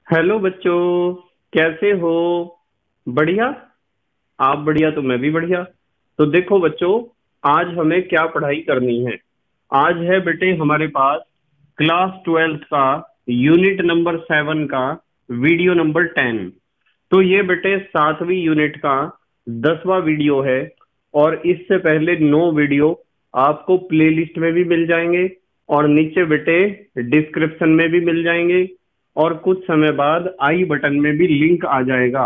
Hello बच्चों, कैसे हो? बढ़िया। आप बढ़िया तो मैं भी बढ़िया। तो देखो बच्चों, आज हमें क्या पढ़ाई करनी है। आज है बेटे हमारे पास क्लास 12th का यूनिट नंबर 7 का वीडियो नंबर 10। तो ये बेटे 7वीं यूनिट का 10वां वीडियो है। और इससे पहले 9 वीडियो आपको प्लेलिस्ट में भी मिल जाएंगे और नीचे बेटे डिस्क्रिप्शन में भी मिल जाएंगे। और कुछ समय बाद आई बटन में भी लिंक आ जाएगा,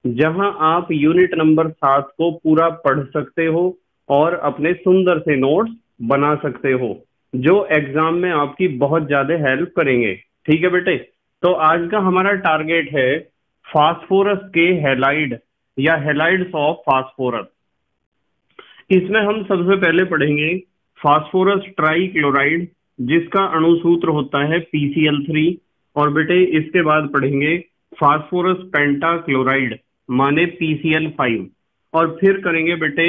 जहां आप यूनिट नंबर 7 को पूरा पढ़ सकते हो और अपने सुंदर से नोट्स बना सकते हो, जो एग्जाम में आपकी बहुत ज्यादा हेल्प करेंगे। ठीक है बेटे। तो आज का हमारा टारगेट है फास्फोरस के हैलाइड या हैलाइड्स ऑफ फास्फोरस। इसमें हम सबसे पहले पढ़ेंगे फास्फोरस ट्राई क्लोराइड, जिसका अणुसूत्र होता है PCl3। और बेटे इसके बाद पढ़ेंगे फास्फोरस पेंटा क्लोराइड माने PCl5। और फिर करेंगे बेटे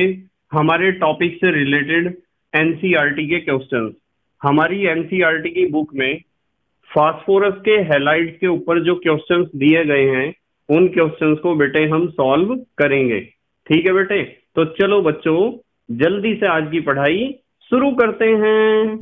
हमारे टॉपिक से रिलेटेड एनसीईआरटी के क्वेश्चंस। हमारी एनसीईआरटी की बुक में फास्फोरस के हैलाइड्स के ऊपर जो क्वेश्चंस दिए गए हैं, उन क्वेश्चंस को बेटे हम सॉल्व करेंगे। ठीक है बेटे। तो चलो बच्चों, जल्दी से आज की पढ़ाई शुरू करते हैं।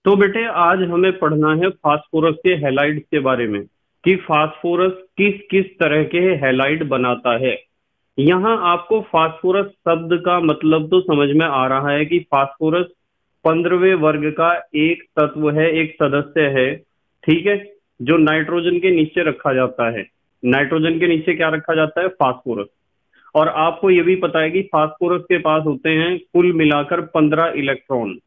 तो बेटे आज हमें पढ़ना है फास्फोरस के हैलाइड्स के बारे में, कि फास्फोरस किस किस तरह के हैलाइड बनाता है। यहाँ आपको फास्फोरस शब्द का मतलब तो समझ में आ रहा है कि फास्फोरस 15वें वर्ग का एक तत्व है, एक सदस्य है। ठीक है। जो नाइट्रोजन के नीचे रखा जाता है। नाइट्रोजन के नीचे क्या रखा जाता है? फास्फोरस। और आपको यह भी पता है कि फास्फोरस के पास होते हैं कुल मिलाकर 15 इलेक्ट्रॉन।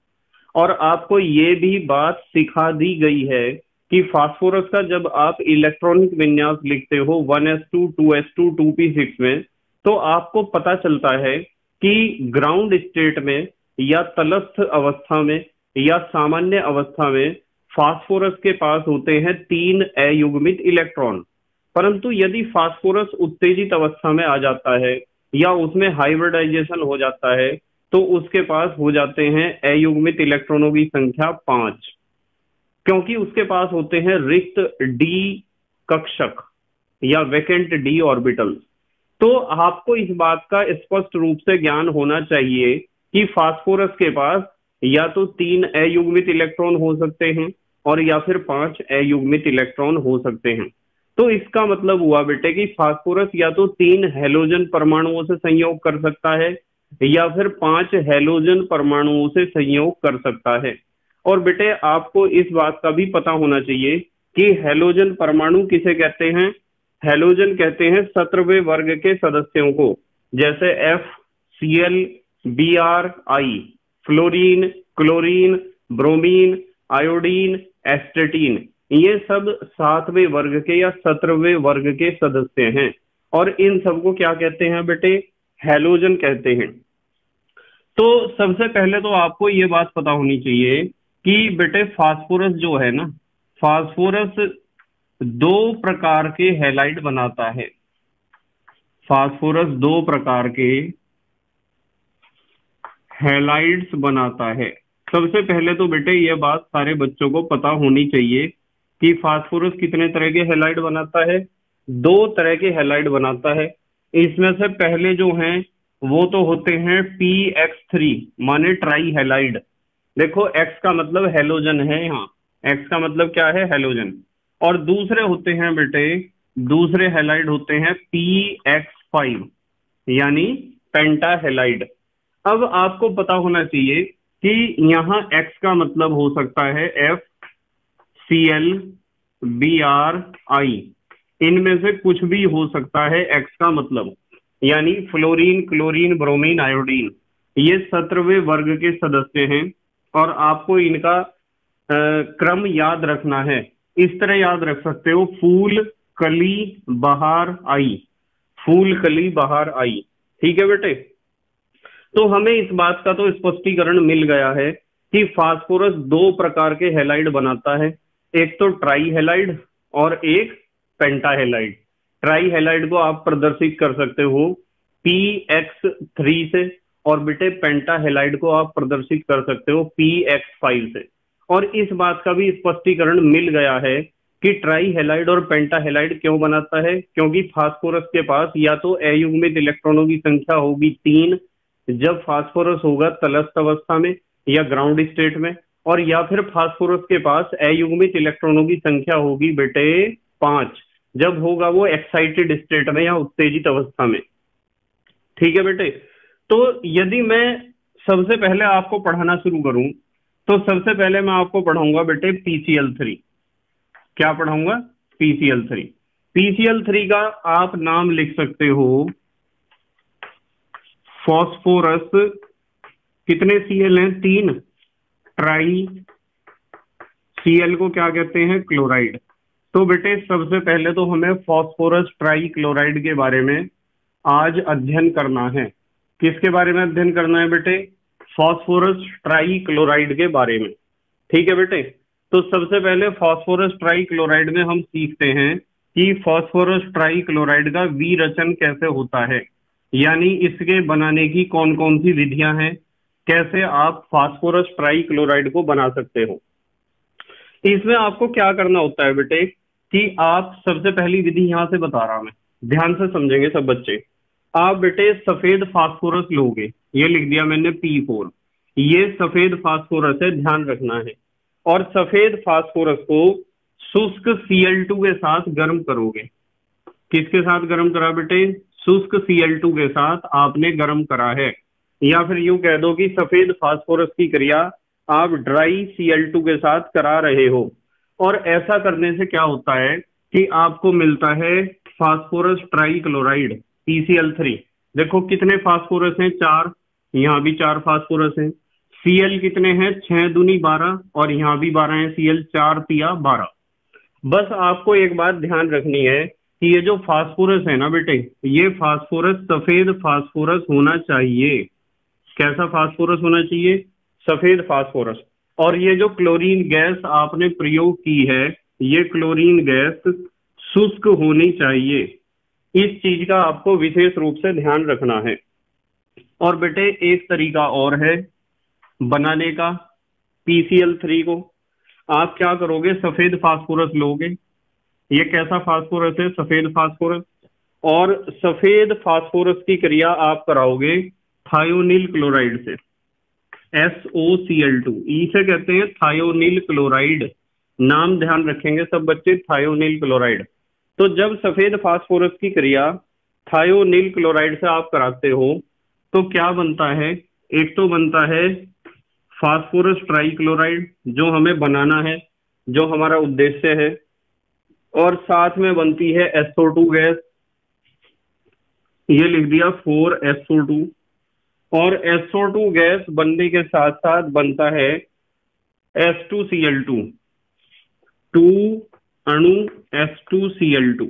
और आपको ये भी बात सिखा दी गई है कि फास्फोरस का जब आप इलेक्ट्रॉनिक विन्यास लिखते हो 1s2 2s2 2p6 में, तो आपको पता चलता है कि ग्राउंड स्टेट में या तलस्थ अवस्था में या सामान्य अवस्था में फास्फोरस के पास होते हैं 3 अयुग्मित इलेक्ट्रॉन। परंतु यदि फास्फोरस उत्तेजित अवस्था में आ जाता है या उसमें हाइब्रिडाइजेशन हो जाता है, तो उसके पास हो जाते हैं अयुग्मित इलेक्ट्रॉनों की संख्या 5, क्योंकि उसके पास होते हैं रिक्त डी कक्षक या वैकेंट डी ऑर्बिटल। तो आपको इस बात का स्पष्ट रूप से ज्ञान होना चाहिए कि फास्फोरस के पास या तो 3 अयुग्मित इलेक्ट्रॉन हो सकते हैं और या फिर 5 अयुग्मित इलेक्ट्रॉन हो सकते हैं। तो इसका मतलब हुआ बेटे कि फास्फोरस या तो 3 हैलोजन परमाणुओं से संयोग कर सकता है या फिर 5 हैलोजन परमाणुओं से संयोग कर सकता है। और बेटे आपको इस बात का भी पता होना चाहिए कि हैलोजन परमाणु किसे कहते हैं। हैलोजन कहते हैं 17वें वर्ग के सदस्यों को, जैसे FCl, Bri, fluorine, chlorine, bromine, iodine, astatine. ये सब 7वें वर्ग के या 17वें वर्ग के सदस्य हैं। और इन सबको क्या कहते हैं बेटे? हैलोजन कहते हैं। तो सबसे पहले तो आपको ये बात पता होनी चाहिए कि बेटे फास्फोरस जो है ना, फास्फोरस 2 प्रकार के हैलाइड बनाता है। फास्फोरस 2 प्रकार के हैलाइड्स बनाता है। सबसे पहले तो बेटे ये बात सारे बच्चों को पता होनी चाहिए कि फास्फोरस कितने तरह के हैलाइड बनाता है। 2 तरह के हैलाइड बनाता है। इसमें से पहले जो हैं वो तो होते हैं PX3 माने ट्राई हैलाइड। देखो X का मतलब हैलोजन है, यहाँ X का मतलब क्या है? हैलोजन। और दूसरे होते हैं बेटे, दूसरे हैलाइड होते हैं PX5 यानी पेंटा हैलाइड। अब आपको पता होना चाहिए कि यहाँ X का मतलब हो सकता है FCl, Bri, इनमें से कुछ भी हो सकता है X का मतलब, यानी फ्लोरीन, क्लोरीन, ब्रोमीन, आयोडीन। ये 17वें वर्ग के सदस्य हैं और आपको इनका क्रम याद रखना है। इस तरह याद रख सकते हो, फूल, कली, बहार, आई। फूल, कली, बहार, आई। ठीक है बेटे। तो हमें इस बात का तो स्पष्टीकरण मिल गया है कि फास्फोरस 2 प्रकार के हैलाइड बनाता है, एक तो ट्राई हैलाइड और एक पेंटा हैलाइड। ट्राई हैलाइड को आप प्रदर्शित कर सकते हो PX3 से, और बेटे पेंटा हैलाइड को आप प्रदर्शित कर सकते हो PX5 से। और इस बात का भी स्पष्टीकरण मिल गया है कि ट्राई हेलाइड और पेंटा हेलाइड क्यों बनाता है, क्योंकि फास्फोरस के पास या तो अयुग्मित इलेक्ट्रॉनों की संख्या होगी 3 जब फास्फोरस होगा तलस्थ अवस्था में या ग्राउंड स्टेट में, और या फिर फास्फोरस के पास अयुग्मित इलेक्ट्रॉनों की संख्या होगी बेटे 5 जब होगा वो एक्साइटेड स्टेट में या उत्तेजित अवस्था में। ठीक है बेटे। तो यदि मैं सबसे पहले आपको पढ़ाना शुरू करूं तो सबसे पहले मैं आपको पढ़ाऊंगा बेटे PCl3। क्या पढ़ाऊंगा? PCl3। PCl3 का आप नाम लिख सकते हो फॉस्फोरस, कितने Cl हैं? 3। ट्राई Cl को क्या कहते हैं? क्लोराइड। तो बेटे सबसे पहले तो हमें फॉस्फोरस ट्राई क्लोराइड के बारे में आज अध्ययन करना है। किसके बारे में अध्ययन करना है बेटे? फॉस्फोरस ट्राई क्लोराइड के बारे में। ठीक है बेटे। तो सबसे पहले फॉस्फोरस ट्राई क्लोराइड में हम सीखते हैं कि फॉस्फोरस ट्राई क्लोराइड का विरचन कैसे होता है, यानी इसके बनाने की कौन कौन सी विधियां हैं, कैसे आप फास्फोरस ट्राई क्लोराइड को बना सकते हो। इसमें आपको क्या करना होता है बेटे कि आप सबसे पहली विधि यहां से बता रहा हूं मैं, ध्यान से समझेंगे सब बच्चे। आप बेटे सफेद फास्फोरस लोगे, ये लिख दिया मैंने P4, ये सफेद फास्फोरस है, ध्यान रखना है। और सफेद फास्फोरस को शुष्क Cl2 के साथ गर्म करोगे। किसके साथ गर्म करा बेटे? शुष्क Cl2 के साथ आपने गर्म करा है, या फिर यूं कह दो कि सफेद फास्फोरस की क्रिया आप ड्राई Cl2 के साथ करा रहे हो। और ऐसा करने से क्या होता है कि आपको मिलता है फास्फोरस ट्राई क्लोराइड PCl3। देखो कितने फास्फोरस हैं? 4। यहाँ भी 4 फास्फोरस हैं। Cl कितने हैं? 6 दूनी 12, और यहाँ भी 12 हैं। Cl 4 तिया 12। बस आपको एक बात ध्यान रखनी है कि ये जो फास्फोरस है ना बेटे, ये फास्फोरस सफेद फास्फोरस होना चाहिए। कैसा फास्फोरस होना चाहिए? सफेद फास्फोरस। और ये जो क्लोरीन गैस आपने प्रयोग की है, ये क्लोरीन गैस शुष्क होनी चाहिए। इस चीज का आपको विशेष रूप से ध्यान रखना है। और बेटे एक तरीका और है बनाने का PCl3 को। आप क्या करोगे? सफेद फास्फोरस लोगे। ये कैसा फास्फोरस है? सफेद फास्फोरस। और सफेद फास्फोरस की क्रिया आप कराओगे थायोनिल क्लोराइड से, SOCl2। इसे कहते हैं थायोनिल क्लोराइड। नाम ध्यान रखेंगे सब बच्चे, थायोनिल क्लोराइड। तो जब सफेद फास्फोरस की क्रिया थायोनिल क्लोराइड से आप कराते हो तो क्या बनता है? एक तो बनता है फास्फोरस ट्राई क्लोराइड जो हमें बनाना है, जो हमारा उद्देश्य है, और साथ में बनती है SO2 गैस, ये लिख दिया 4SO2। और SO2 गैस बनने के साथ साथ बनता है H2Cl2, 2 अणु H2Cl2।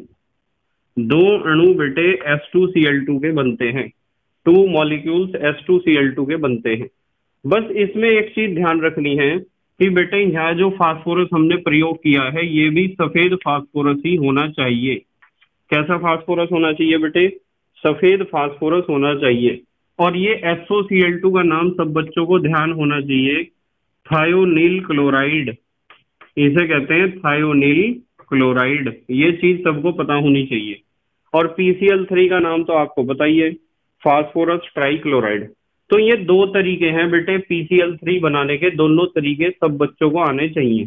2 अणु बेटे H2Cl2 के बनते हैं, 2 मॉलिक्यूल्स H2Cl2 के बनते हैं। बस इसमें एक चीज ध्यान रखनी है कि बेटे यहाँ जो फास्फोरस हमने प्रयोग किया है ये भी सफेद फास्फोरस ही होना चाहिए। कैसा फास्फोरस होना चाहिए बेटे? सफेद फास्फोरस होना चाहिए। और ये SOCl2 का नाम सब बच्चों को ध्यान होना चाहिए, थायोनिल क्लोराइड। इसे कहते हैं थायोनिल क्लोराइड, ये चीज सबको पता होनी चाहिए। और PCl3 का नाम तो आपको पता ही है, फास्फोरस ट्राई क्लोराइड। तो ये 2 तरीके हैं बेटे PCl3 बनाने के, दोनों तरीके सब बच्चों को आने चाहिए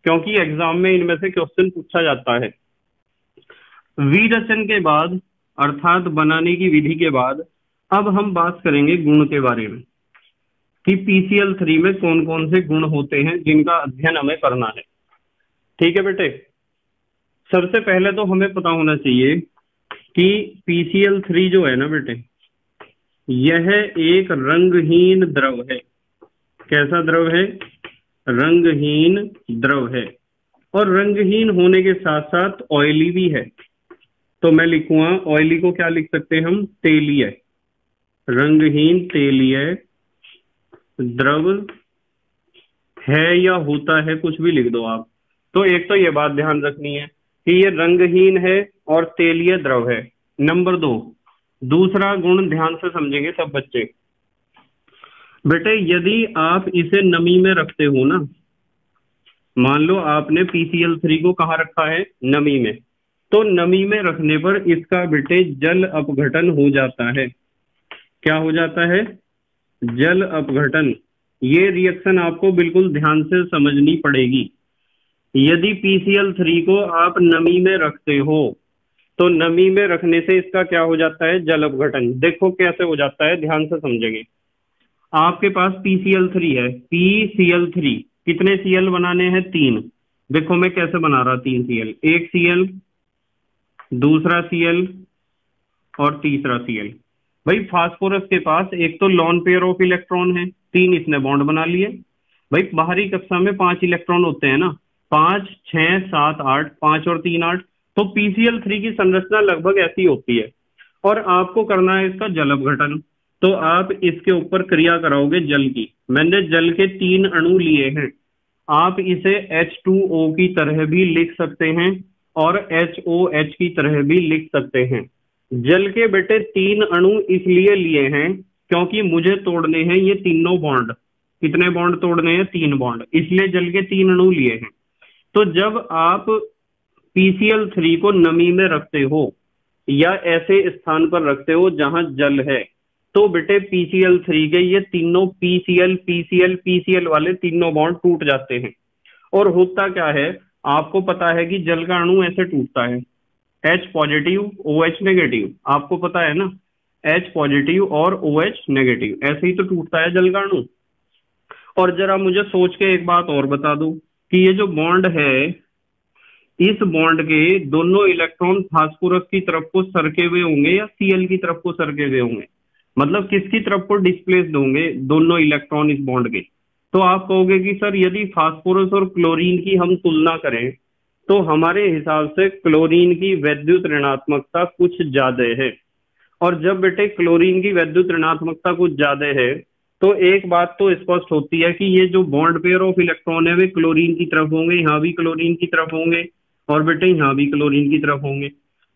क्योंकि एग्जाम में इनमें से क्वेश्चन पूछा जाता है। विरचन के बाद अर्थात बनाने की विधि के बाद अब हम बात करेंगे गुण के बारे में कि PCl3 में कौन कौन से गुण होते हैं जिनका अध्ययन हमें करना है। ठीक है बेटे। सबसे पहले तो हमें पता होना चाहिए कि PCl3 जो है ना बेटे, यह एक रंगहीन द्रव है। कैसा द्रव है? रंगहीन द्रव है। और रंगहीन होने के साथ साथ ऑयली भी है। तो मैं लिखूंगा ऑयली को क्या लिख सकते हैं हम? तेलीय। रंगहीन तेलीय द्रव है या होता है, कुछ भी लिख दो आप। तो एक तो ये बात ध्यान रखनी है कि ये रंगहीन है और तेलीय द्रव है। नंबर 2, दूसरा गुण ध्यान से समझेंगे सब बच्चे। बेटे यदि आप इसे नमी में रखते हो ना, मान लो आपने PCl3 को कहाँ रखा है, नमी में। तो नमी में रखने पर इसका बेटे जल अपघटन हो जाता है। क्या हो जाता है? जल अपघटन। ये रिएक्शन आपको बिल्कुल ध्यान से समझनी पड़ेगी। यदि PCl3 को आप नमी में रखते हो तो नमी में रखने से इसका क्या हो जाता है, जल अपघटन। देखो कैसे हो जाता है, ध्यान से समझेंगे। आपके पास PCl3 है, PCl3 कितने Cl बनाने हैं, 3। देखो मैं कैसे बना रहा, 3 Cl, एक Cl, दूसरा Cl और तीसरा Cl। भाई फास्फोरस के पास एक तो लॉन पेयर ऑफ इलेक्ट्रॉन है, 3 इसने बॉन्ड बना लिए। भाई बाहरी कक्षा में 5 इलेक्ट्रॉन होते हैं ना, 5 6 7 8, 5 और 3 8। तो PCl3 की संरचना लगभग ऐसी होती है और आपको करना है इसका जल अपघटन। तो आप इसके ऊपर क्रिया कराओगे जल की। मैंने जल के 3 अणु लिए हैं। आप इसे H2O की तरह भी लिख सकते हैं और HOH की तरह भी लिख सकते हैं। जल के बेटे 3 अणु इसलिए लिए हैं क्योंकि मुझे तोड़ने हैं ये तीनों बॉन्ड। कितने बॉन्ड तोड़ने हैं, 3 बॉन्ड, इसलिए जल के 3 अणु लिए हैं। तो जब आप PCl3 को नमी में रखते हो या ऐसे स्थान पर रखते हो जहां जल है, तो बेटे PCl3 के ये तीनों PCl PCl PCl वाले तीनों बॉन्ड टूट जाते हैं। और होता क्या है, आपको पता है कि जल का अणु ऐसे टूटता है, H पॉजिटिव OH नेगेटिव, आपको पता है ना, H पॉजिटिव और OH नेगेटिव, ऐसे ही तो टूटता है जल का अणु। और जरा मुझे सोच के एक बात और बता दो कि ये जो बॉन्ड है, इस बॉन्ड के दोनों इलेक्ट्रॉन फास्फोरस की तरफ को सरके हुए होंगे या Cl की तरफ को सरके हुए होंगे, मतलब किसकी तरफ को डिस्प्लेस्ड होंगे दोनों इलेक्ट्रॉन इस बॉन्ड के। तो आप कहोगे कि सर यदि फास्फोरस और क्लोरीन की हम तुलना करें तो हमारे हिसाब से क्लोरीन की वैद्युत ऋणात्मकता कुछ ज्यादा है। और जब बेटे क्लोरीन की वैद्युत ऋणात्मकता कुछ ज्यादा है तो एक बात तो स्पष्ट होती है कि ये जो बॉन्ड पेयर ऑफ इलेक्ट्रॉन है वे क्लोरीन की तरफ होंगे, यहाँ भी क्लोरीन की तरफ होंगे और बेटे यहाँ भी क्लोरीन की तरफ होंगे।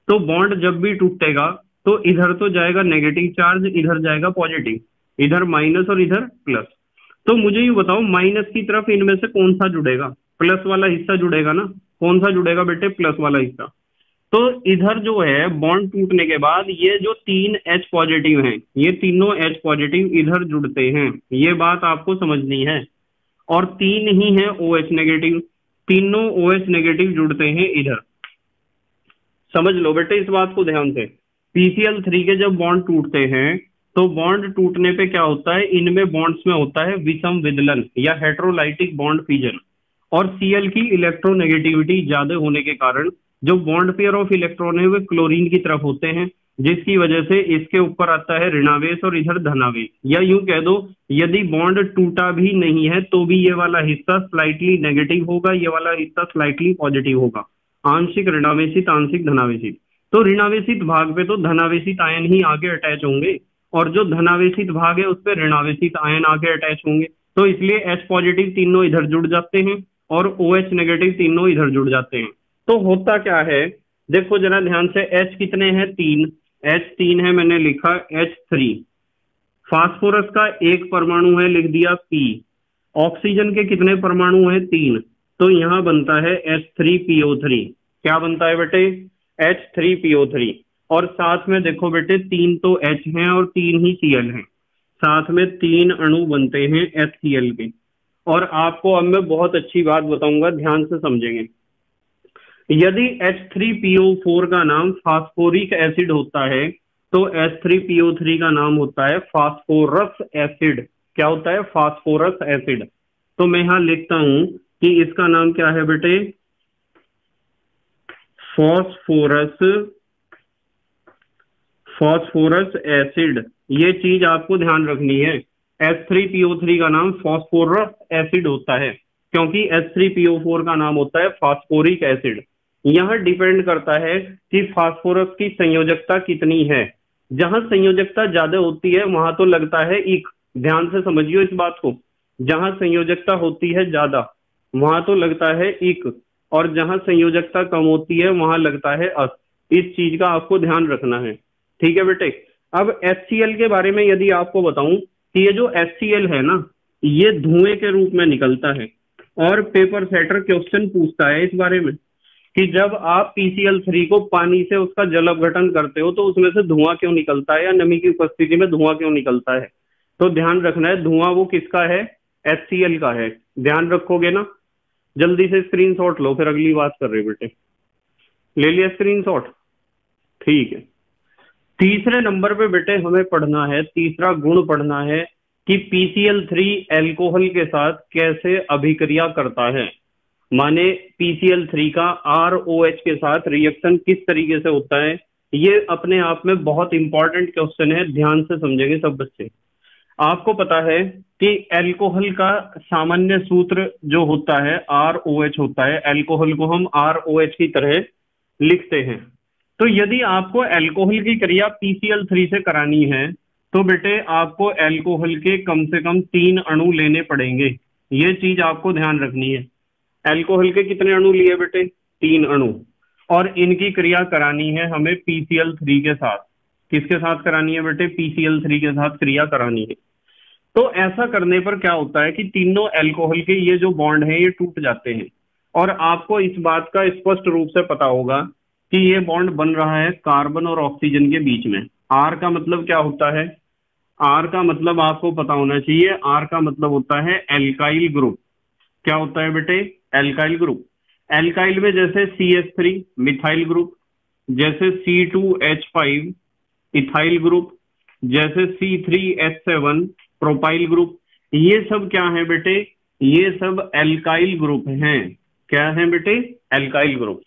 तो बॉन्ड जब भी टूटेगा तो इधर तो जाएगा नेगेटिव चार्ज, इधर जाएगा पॉजिटिव, इधर माइनस और इधर प्लस। तो मुझे ये बताओ माइनस की तरफ इनमें से कौन सा जुड़ेगा, प्लस वाला हिस्सा जुड़ेगा ना। कौन सा जुड़ेगा बेटे, प्लस वाला हिस्सा। तो इधर जो है बॉन्ड टूटने के बाद ये जो 3 H पॉजिटिव हैं, ये तीनों H पॉजिटिव इधर जुड़ते हैं, ये बात आपको समझनी है। और 3 ही है OH नेगेटिव, तीनों OH नेगेटिव जुड़ते हैं इधर। समझ लो बेटे इस बात को ध्यान से। PCl3 के जब बॉन्ड टूटते हैं तो बॉन्ड टूटने पे क्या होता है, इनमें बॉन्ड्स में होता है विषम विदलन या हेट्रोलाइटिक बॉन्ड फिजन। और Cl की इलेक्ट्रोनेगेटिविटी ज्यादा होने के कारण जो बॉन्ड पेयर ऑफ इलेक्ट्रॉन है वे क्लोरीन की तरफ होते हैं, जिसकी वजह से इसके ऊपर आता है ऋणावेश और इधर धनावेश। या यूं कह दो, यदि बॉन्ड टूटा भी नहीं है तो भी ये वाला हिस्सा स्लाइटली नेगेटिव होगा, ये वाला हिस्सा स्लाइटली पॉजिटिव होगा, आंशिक ऋणावेशित आंशिक धनावेशित। तो ऋणावेशित भाग पे तो धनावेशित आयन ही आगे अटैच होंगे और जो धनावेशित भाग है उस पर ऋणावेशित आयन आगे अटैच होंगे। तो इसलिए H पॉजिटिव तीनों इधर जुड़ जाते हैं और OH नेगेटिव तीनों इधर जुड़ जाते हैं। तो होता क्या है, देखो जरा ध्यान से, H कितने हैं, 3, H3 है, मैंने लिखा H3। फास्फोरस का एक परमाणु है, लिख दिया P। ऑक्सीजन के कितने परमाणु हैं, 3। तो यहां बनता है H3PO3। क्या बनता है बेटे, H3PO3। और साथ में देखो बेटे 3 तो H हैं और 3 ही Cl हैं, साथ में 3 अणु बनते हैं HCl के। और आपको अब मैं बहुत अच्छी बात बताऊंगा, ध्यान से समझेंगे। यदि H3PO4 का नाम फास्फोरिक एसिड होता है तो H3PO3 का नाम होता है फास्फोरस एसिड। क्या होता है, फास्फोरस एसिड। तो मैं यहां लिखता हूं कि इसका नाम क्या है बेटे, फास्फोरस एसिड। ये चीज आपको ध्यान रखनी है। H3PO3 का नाम फास्फोरस एसिड होता है क्योंकि H3PO4 का नाम होता है फास्फोरिक एसिड। यह डिपेंड करता है कि फास्फोरस की संयोजकता कितनी है। जहां संयोजकता ज्यादा होती है वहां तो लगता है इक, ध्यान से समझियो इस बात को। जहां संयोजकता होती है ज्यादा वहां तो लगता है इक, और जहां संयोजकता कम होती है वहां लगता है अस। इस चीज का आपको ध्यान रखना है, ठीक है बेटे। अब HCl के बारे में यदि आपको बताऊं कि ये जो HCl है ना, ये धुएं के रूप में निकलता है। और पेपर सेटर क्वेश्चन पूछता है इस बारे में कि जब आप PCl3 को पानी से उसका जल अपघटन करते हो तो उसमें से धुआं क्यों निकलता है, या नमी की उपस्थिति में धुआं क्यों निकलता है। तो ध्यान रखना है, धुआं वो किसका है, HCl का है। ध्यान रखोगे ना। जल्दी से स्क्रीनशॉट लो, फिर अगली बात कर रहे बेटे। ले लिया स्क्रीनशॉट, ठीक है। तीसरे नंबर पे बेटे हमें पढ़ना है, तीसरा गुण पढ़ना है कि PCl3 एल्कोहल के साथ कैसे अभिक्रिया करता है। माने PCl3 का ROH के साथ रिएक्शन किस तरीके से होता है। ये अपने आप में बहुत इंपॉर्टेंट क्वेश्चन है, ध्यान से समझेंगे सब बच्चे। आपको पता है कि एल्कोहल का सामान्य सूत्र जो होता है ROH होता है। एल्कोहल को हम ROH की तरह लिखते हैं। तो यदि आपको एल्कोहल की क्रिया PCl3 से करानी है तो बेटे आपको एल्कोहल के कम से कम 3 अणु लेने पड़ेंगे। ये चीज आपको ध्यान रखनी है। एल्कोहल के कितने अणु लिए बेटे, 3 अणु, और इनकी क्रिया करानी है हमें PCl3 के साथ। किसके साथ करानी है बेटे, PCl3 के साथ क्रिया करानी है। तो ऐसा करने पर क्या होता है कि तीनों एल्कोहल के ये जो बॉन्ड हैं ये टूट जाते हैं, और आपको इस बात का स्पष्ट रूप से पता होगा कि ये बॉन्ड बन रहा है कार्बन और ऑक्सीजन के बीच में। आर का मतलब क्या होता है, आर का मतलब आपको पता होना चाहिए। आर का मतलब होता है एल्काइल ग्रुप। क्या होता है बेटे, एल्काइल ग्रुप। एल्काइल में जैसे CH3 मिथाइल ग्रुप, जैसे C2H5 इथाइल ग्रुप, जैसे C3H7 प्रोपाइल ग्रुप, ये सब क्या है बेटे, ये सब एल्काइल ग्रुप हैं। क्या है बेटे, एल्काइल ग्रुप।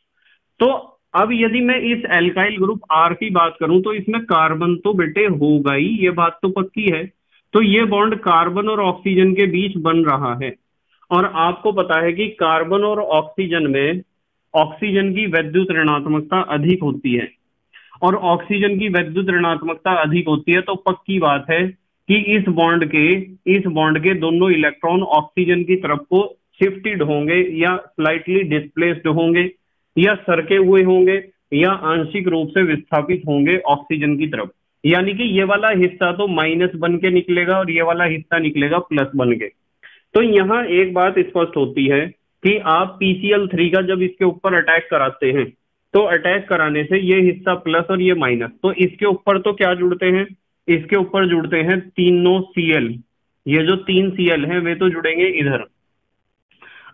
तो अब यदि मैं इस एल्काइल ग्रुप R की बात करूं तो इसमें कार्बन तो बेटे होगा ही, ये बात तो पक्की है। तो ये बॉन्ड कार्बन और ऑक्सीजन के बीच बन रहा है, और आपको पता है कि कार्बन और ऑक्सीजन में ऑक्सीजन की वैद्युत ऋणात्मकता अधिक होती है, और ऑक्सीजन की वैद्युत ऋणात्मकता अधिक होती है तो पक्की बात है कि इस बॉन्ड के दोनों इलेक्ट्रॉन ऑक्सीजन की तरफ को शिफ्टेड होंगे, या स्लाइटली डिस्प्लेस्ड होंगे, या सरके हुए होंगे, या आंशिक रूप से विस्थापित होंगे ऑक्सीजन की तरफ। यानी कि ये वाला हिस्सा तो माइनस बन के निकलेगा और ये वाला हिस्सा निकलेगा प्लस बन के। तो यहाँ एक बात स्पष्ट होती है कि आप PCl3 का जब इसके ऊपर अटैक कराते हैं तो अटैक कराने से ये हिस्सा प्लस और ये माइनस, तो इसके ऊपर तो क्या जुड़ते हैं, इसके ऊपर जुड़ते हैं तीनों Cl। ये जो 3 Cl हैं वे तो जुड़ेंगे इधर।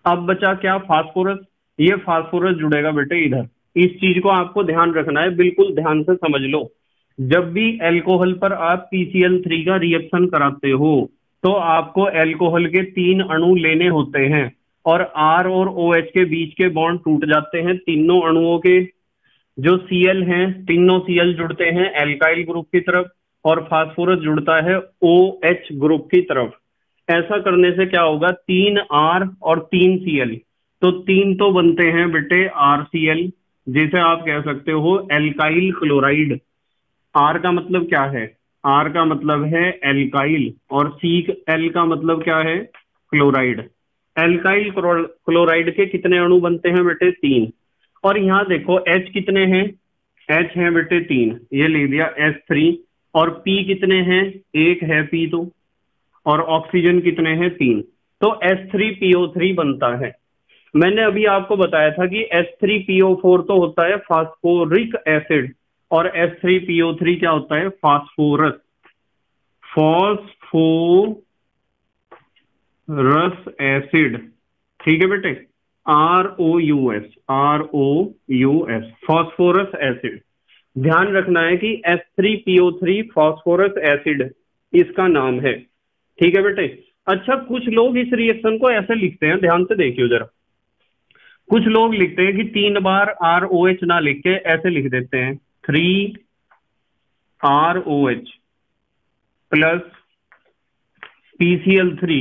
अब बचा क्या, फास्फोरस। ये फास्फोरस जुड़ेगा बेटे इधर। इस चीज को आपको ध्यान रखना है, बिल्कुल ध्यान से समझ लो। जब भी एल्कोहल पर आप PCl3 का रिएक्शन कराते हो तो आपको एल्कोहल के 3 अणु लेने होते हैं, और R और OH के बीच के बॉन्ड टूट जाते हैं। तीनों अणुओं के जो Cl हैं, तीनों Cl जुड़ते हैं एल्काइल ग्रुप की तरफ, और फास्फोरस जुड़ता है OH ग्रुप की तरफ। ऐसा करने से क्या होगा, 3 R और 3 Cl, तो 3 तो बनते हैं बेटे RCl, जिसे आप कह सकते हो एल्काइल क्लोराइड। R का मतलब क्या है, R का मतलब है एल्काइल, और Cl का मतलब क्या है, क्लोराइड। एल्काइल क्लोराइड के कितने अणु बनते हैं बेटे, 3। और यहाँ देखो H कितने हैं, H हैं बेटे 3, ये ले दिया H3। और P कितने हैं, 1 है P तो, और ऑक्सीजन कितने हैं, 3। तो H3PO3 बनता है। मैंने अभी आपको बताया था कि H3PO4 तो होता है फास्फोरिक एसिड, और H3PO3 क्या होता है, फास्फोरस। फास्फोरस एसिड, ठीक है बेटे, ROUS, फास्फोरस एसिड। ध्यान रखना है कि H3PO3 फास्फोरस एसिड इसका नाम है, ठीक है बेटे। अच्छा, कुछ लोग इस रिएक्शन को ऐसे लिखते हैं, ध्यान से देखियो जरा। कुछ लोग लिखते हैं कि 3 बार ROH ना लिख के ऐसे लिख देते हैं 3ROH plus PCl3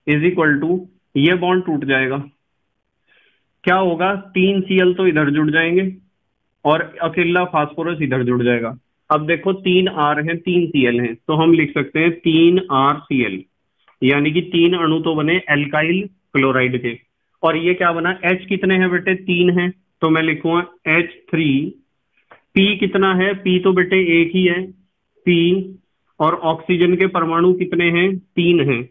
is equal to, ये बॉन्ड टूट जाएगा। क्या होगा, 3 Cl तो इधर जुड़ जाएंगे और अकेला फास्फोरस इधर जुड़ जाएगा। अब देखो 3 R हैं, 3 Cl हैं, तो हम लिख सकते हैं 3RCl, यानी कि 3 अणु तो बने एल्काइल क्लोराइड के। और ये क्या बना, H कितने हैं बेटे, 3 हैं, तो मैं लिखूंगा H3। P कितना है, P तो बेटे 1 ही है P, और ऑक्सीजन के परमाणु कितने हैं, 3 हैं,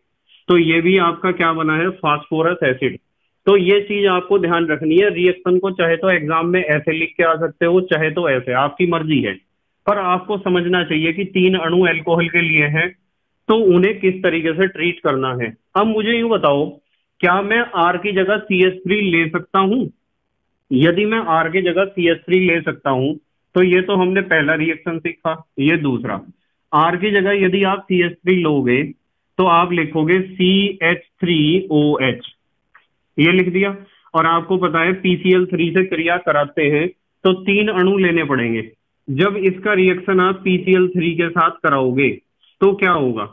तो ये भी आपका क्या बना है, फास्फोरस एसिड। तो ये चीज आपको ध्यान रखनी है। रिएक्शन को चाहे तो एग्जाम में ऐसे लिख के आ सकते हो, चाहे तो ऐसे, आपकी मर्जी है। पर आपको समझना चाहिए कि 3 अणु एल्कोहल के लिए हैं, तो उन्हें किस तरीके से ट्रीट करना है। अब मुझे यूं बताओ, क्या मैं आर की जगह CH3 ले सकता हूं? यदि मैं आर की जगह CH3 ले सकता हूं, तो ये तो हमने पहला रिएक्शन सीखा। ये दूसरा, आर की जगह यदि आप CH3 लोगे तो आप लिखोगे CH3OH, ये लिख दिया। और आपको पता है PCl3 से क्रिया कराते हैं तो 3 अणु लेने पड़ेंगे। जब इसका रिएक्शन आप PCl3 के साथ कराओगे तो क्या होगा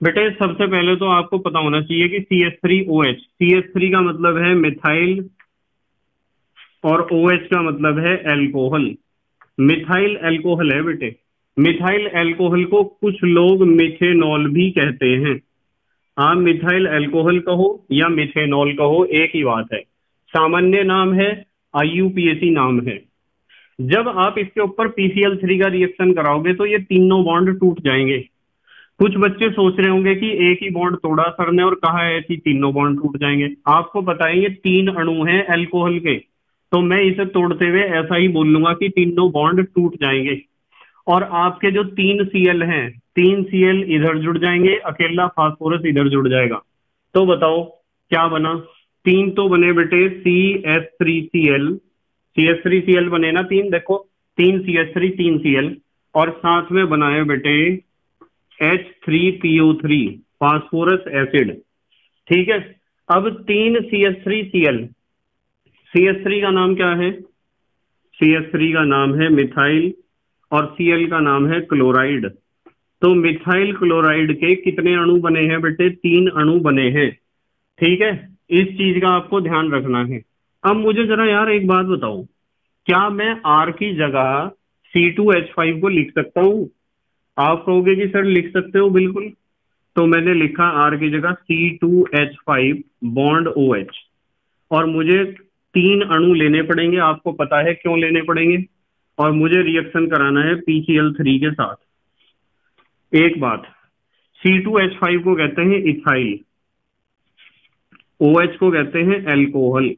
बेटे? सबसे पहले तो आपको पता होना चाहिए कि CH3OH, CH3 का मतलब है मिथाइल और OH का मतलब है एल्कोहल। मिथाइल एल्कोहल है बेटे। मिथाइल एल्कोहल को कुछ लोग मिथेनॉल भी कहते हैं। आप मिथाइल एल्कोहल कहो या मिथेनॉल कहो, एक ही बात है। सामान्य नाम है, IUPAC नाम है। जब आप इसके ऊपर PCl3 का रिएक्शन कराओगे तो ये तीनों बॉन्ड टूट जाएंगे। कुछ बच्चे सोच रहे होंगे कि एक ही बॉन्ड तोड़ा सर ने और कहा है कि तीनों बॉन्ड टूट जाएंगे। आपको पता है ये 3 अणु हैं एल्कोहल के, तो मैं इसे तोड़ते हुए ऐसा ही बोल लूंगा कि तीनों बॉन्ड टूट जाएंगे। और आपके जो 3Cl हैं, 3Cl इधर जुड़ जाएंगे, अकेला फास्फोरस इधर जुड़ जाएगा। तो बताओ क्या बना? 3 तो बने बेटे CH3Cl, CH3Cl बने ना 3, देखो 3 CH3 3Cl, और साथ में बनाए बेटे H3PO3 फास्फोरस एसिड। ठीक है। अब 3 CH3Cl, CH3 का नाम क्या है? CH3 का नाम है मिथाइल और Cl का नाम है क्लोराइड। तो मिथाइल क्लोराइड के कितने अणु बने हैं बेटे? 3 अणु बने हैं। ठीक है, इस चीज का आपको ध्यान रखना है। अब मुझे जरा यार एक बात बताओ, क्या मैं R की जगह C2H5 को लिख सकता हूं? आप कहोगे कि सर लिख सकते हो, बिल्कुल। तो मैंने लिखा R की जगह C2H5 बॉन्ड OH, और मुझे 3 अणु लेने पड़ेंगे। आपको पता है क्यों लेने पड़ेंगे? और मुझे रिएक्शन कराना है PCl3 के साथ। एक बात, C2H5 को कहते हैं इथाइल, OH को कहते हैं एल्कोहल,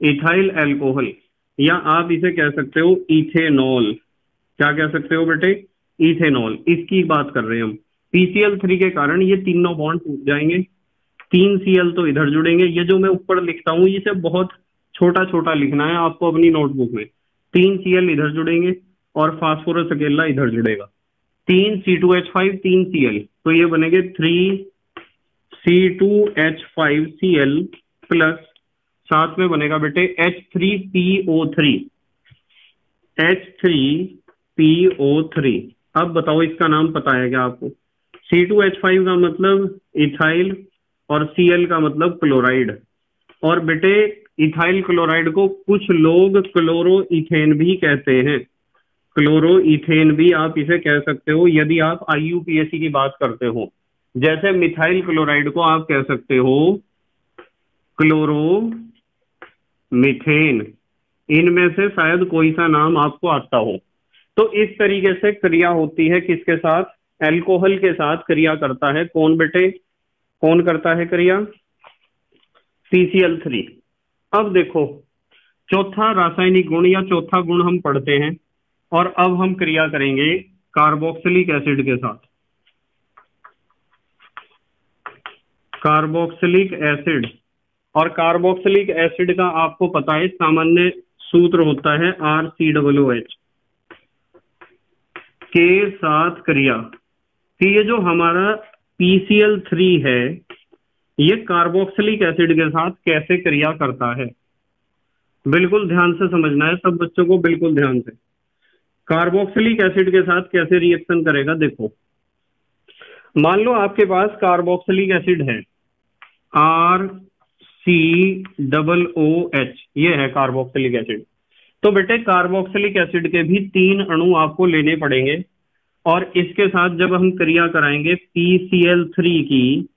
इथाइल एल्कोहल, या आप इसे कह सकते हो इथेनॉल। क्या कह सकते हो बेटे? इथेनॉल। इसकी बात कर रहे हैं हम। PCl3 के कारण ये तीनों बॉन्ड टूट जाएंगे, 3Cl तो इधर जुड़ेंगे। ये जो मैं ऊपर लिखता हूं इसे बहुत छोटा छोटा लिखना है आपको अपनी नोटबुक में। 3Cl इधर जुड़ेंगे और फास्फोरस अकेला इधर जुड़ेगा। 3 C2H5 3Cl, तो ये बनेंगे 3 C2H5Cl प्लस साथ में बनेगा बेटे H3PO3, H3PO3। अब बताओ इसका नाम पता है क्या आपको? C2H5 का मतलब इथाइल और Cl का मतलब क्लोराइड। और बेटे इथाइल क्लोराइड को कुछ लोग क्लोरोइथेन भी कहते हैं। क्लोरोइथेन भी आप इसे कह सकते हो यदि आप IUPAC की बात करते हो। जैसे मिथाइल क्लोराइड को आप कह सकते हो क्लोरोमीथेन। इनमें से शायद कोई सा नाम आपको आता हो। तो इस तरीके से क्रिया होती है किसके साथ? एल्कोहल के साथ क्रिया करता है कौन बेटे? कौन करता है क्रिया? PCl3। अब देखो, चौथा रासायनिक गुण या चौथा गुण हम पढ़ते हैं, और अब हम क्रिया करेंगे कार्बोक्सिलिक एसिड के साथ। कार्बोक्सिलिक एसिड, और कार्बोक्सिलिक एसिड का आपको पता है सामान्य सूत्र होता है RCOOH के साथ क्रिया। कि ये जो हमारा PCl3 है ये कार्बोक्सिलिक एसिड के साथ कैसे क्रिया करता है, बिल्कुल ध्यान से समझना है सब बच्चों को, बिल्कुल ध्यान से। कार्बोक्सिलिक एसिड के साथ कैसे रिएक्शन करेगा? देखो, मान लो आपके पास कार्बोक्सिलिक एसिड है RCOOH, ये है कार्बोक्सिलिक एसिड। तो बेटे कार्बोक्सिलिक एसिड के भी 3 अणु आपको लेने पड़ेंगे, और इसके साथ जब हम क्रिया कराएंगे PCl3 की,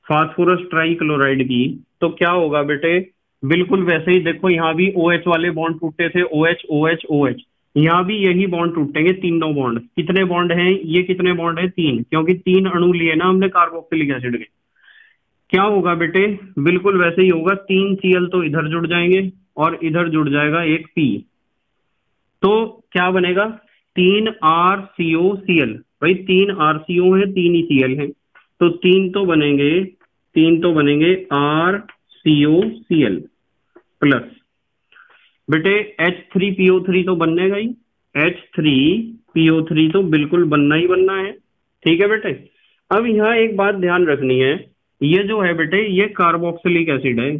फास्फोरस ट्राइक्लोराइड की, तो क्या होगा बेटे? बिल्कुल वैसे ही। देखो यहाँ भी OH वाले बॉन्ड टूटे थे, OH OH OH, यहाँ भी यही बॉन्ड टूटेंगे, तीनों बॉन्ड। कितने बॉन्ड हैं ये, कितने बॉन्ड हैं, तीन, क्योंकि तीन अणु लिए ना हमने कार्बोक्सिलिक एसिड के। क्या होगा बेटे, बिल्कुल वैसे ही होगा, तीन Cl तो इधर जुड़ जाएंगे और इधर जुड़ जाएगा एक P। तो क्या बनेगा, तीन RCOCl। भाई तीन RCO है, तीन ही Cl है, तो तीन तो बनेंगे, तीन तो बनेंगे RCOCl प्लस बेटे H3PO3 तो बनने ही, H3PO3 तो बिल्कुल बनना ही बनना है। ठीक है बेटे। अब यहाँ एक बात ध्यान रखनी है, ये जो है बेटे ये कार्बोक्सिलिक एसिड है।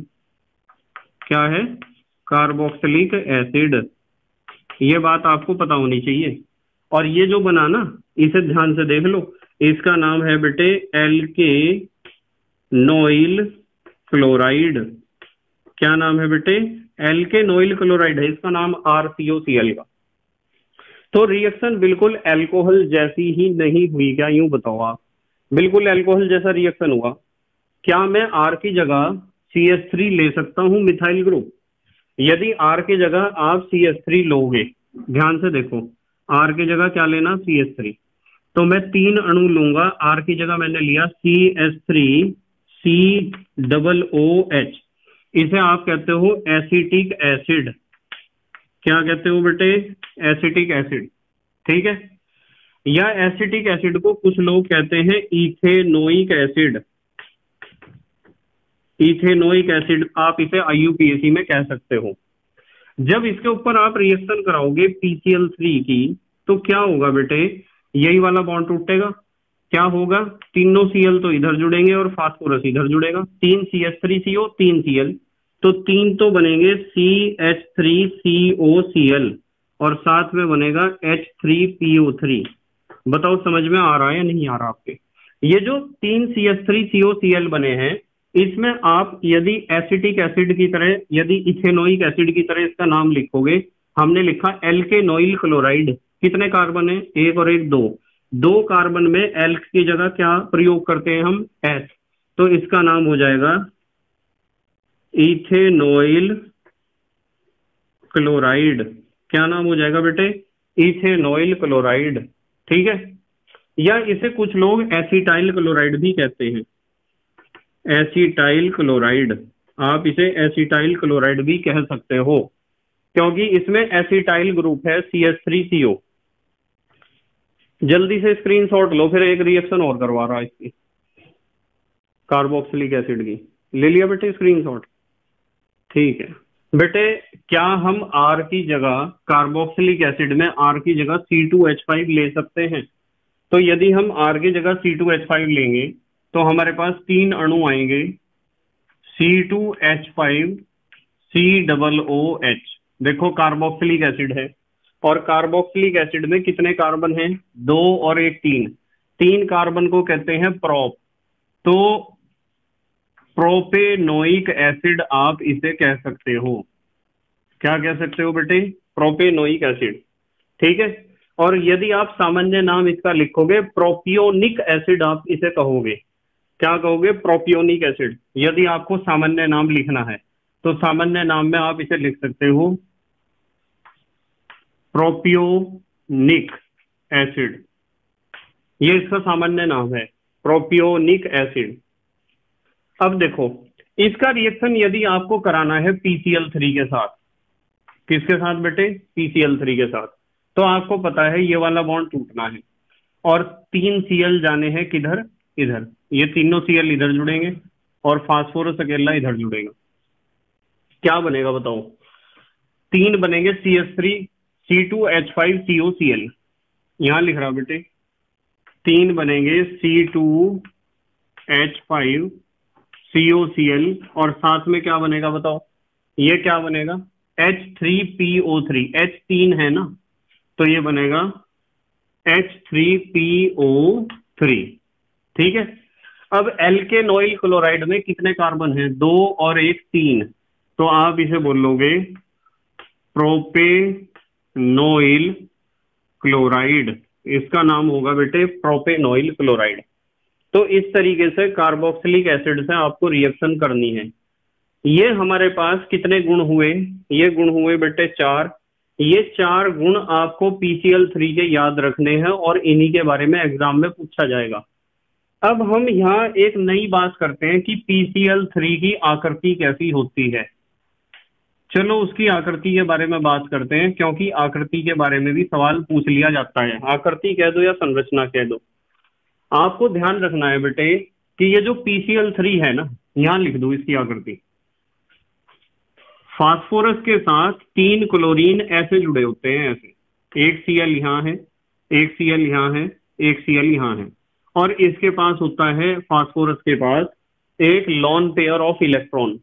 क्या है, कार्बोक्सिलिक एसिड। ये बात आपको पता होनी चाहिए। और ये जो बना ना, इसे ध्यान से देख लो, इसका नाम है बेटे एल्के नोइल क्लोराइड। क्या नाम है बेटे, एल्केनोइल क्लोराइड है इसका नाम, RCOCl का। तो रिएक्शन बिल्कुल अल्कोहल जैसी ही नहीं हुई क्या, यूं बताओ आप, बिल्कुल अल्कोहल जैसा रिएक्शन हुआ। क्या मैं R की जगह CH3 ले सकता हूं मिथाइल ग्रुप? यदि R की जगह आप CH3 लोगे, ध्यान से देखो, R की जगह क्या लेना, CH3, तो मैं तीन अणु लूंगा। R की जगह मैंने लिया CH3 COOH, इसे आप कहते हो एसिटिक एसिड। क्या कहते हो बेटे, एसिटिक एसिड। ठीक है। या एसिटिक एसिड को कुछ लोग कहते हैं इथेनोइक एसिड। इथेनोइक एसिड आप इसे IUPAC में कह सकते हो। जब इसके ऊपर आप रिएक्शन कराओगे PCl3 की, तो क्या होगा बेटे, यही वाला बॉन्ड टूटेगा। क्या होगा, तीनों Cl तो इधर जुड़ेंगे और फास्फोरस इधर जुड़ेगा, तीन CH3CO तीन Cl, तो तीन तो बनेंगे CH3COCl और साथ में बनेगा H3PO3। बताओ समझ में आ रहा है या नहीं आ रहा आपके? ये जो तीन CH3COCl बने हैं, इसमें आप यदि एसिटिक एसिड की तरह, यदि इथेनोइक एसिड की तरह इसका नाम लिखोगे, हमने लिखा एल्केनोइल क्लोराइड, कितने कार्बन है, एक और एक, दो। दो कार्बन में एल्क की जगह क्या प्रयोग करते हैं हम, एस, तो इसका नाम हो जाएगा इथेनोइल क्लोराइड। क्या नाम हो जाएगा बेटे, इथेनोइल क्लोराइड। ठीक है। या इसे कुछ लोग एसिटाइल क्लोराइड भी कहते हैं, एसिटाइल क्लोराइड। आप इसे एसिटाइल क्लोराइड भी कह सकते हो, क्योंकि इसमें एसिटाइल ग्रुप है CH3CO। जल्दी से स्क्रीनशॉट लो, फिर एक रिएक्शन और करवा रहा है इसकी, कार्बोक्सिलिक एसिड की। ले लिया बेटे स्क्रीनशॉट? ठीक है बेटे। क्या हम R की जगह, कार्बोक्सिलिक एसिड में R की जगह C2H5 ले सकते हैं? तो यदि हम R की जगह C2H5 लेंगे, तो हमारे पास तीन अणु आएंगे, C2H5 COOH। देखो कार्बोक्सिलिक एसिड है, और कार्बोक्सिलिक एसिड में कितने कार्बन हैं, दो और एक, तीन। तीन कार्बन को कहते हैं प्रोप। तो प्रोपेनोइक एसिड आप इसे कह सकते हो। क्या कह सकते हो बेटे, प्रोपेनोइक एसिड। ठीक है। और यदि आप सामान्य नाम इसका लिखोगे, प्रोपियोनिक एसिड आप इसे कहोगे। क्या कहोगे, प्रोपियोनिक एसिड। यदि आपको सामान्य नाम लिखना है, तो सामान्य नाम में आप इसे लिख सकते हो प्रोपियोनिक एसिड। ये इसका सामान्य नाम है, प्रोपियोनिक एसिड। अब देखो, इसका रिएक्शन यदि आपको कराना है PCl3 के साथ, किसके साथ बेटे, PCl3 के साथ, तो आपको पता है ये वाला बॉन्ड टूटना है और तीन Cl जाने हैं किधर, इधर। ये तीनों Cl इधर जुड़ेंगे और फास्फोरस अकेला इधर जुड़ेगा। क्या बनेगा बताओ, तीन बनेंगे CH3 C2H5 COCl। यहां लिख रहा बेटे, तीन बनेंगे C2H5 COCl और साथ में क्या बनेगा बताओ, ये क्या बनेगा, H3PO3। H तीन है ना, तो ये बनेगा H3PO3। ठीक है। अब एल्केनोइल क्लोराइड में कितने कार्बन हैं, दो और एक, तीन। तो आप इसे बोलोगे प्रोपेनोइल क्लोराइड। इसका नाम होगा बेटे प्रोपेनोइल क्लोराइड। तो इस तरीके से कार्बोक्सिलिक एसिड से आपको रिएक्शन करनी है। ये हमारे पास कितने गुण हुए, ये गुण हुए बेटे चार। ये 4 गुण आपको PCl3 के याद रखने हैं और इन्हीं के बारे में एग्जाम में पूछा जाएगा। अब हम यहाँ एक नई बात करते हैं कि PCl3 की आकृति कैसी होती है। चलो उसकी आकृति के बारे में बात करते हैं, क्योंकि आकृति के बारे में भी सवाल पूछ लिया जाता है। आकृति कह दो या संरचना कह दो, आपको ध्यान रखना है बेटे कि ये जो PCl3 है ना, यहां लिख दो इसकी आकृति। फास्फोरस के साथ 3 क्लोरीन ऐसे जुड़े होते हैं, ऐसे एक Cl यहाँ है, एक Cl यहाँ है, एक Cl यहाँ है, और इसके पास होता है, फास्फोरस के पास एक lone pair of electron.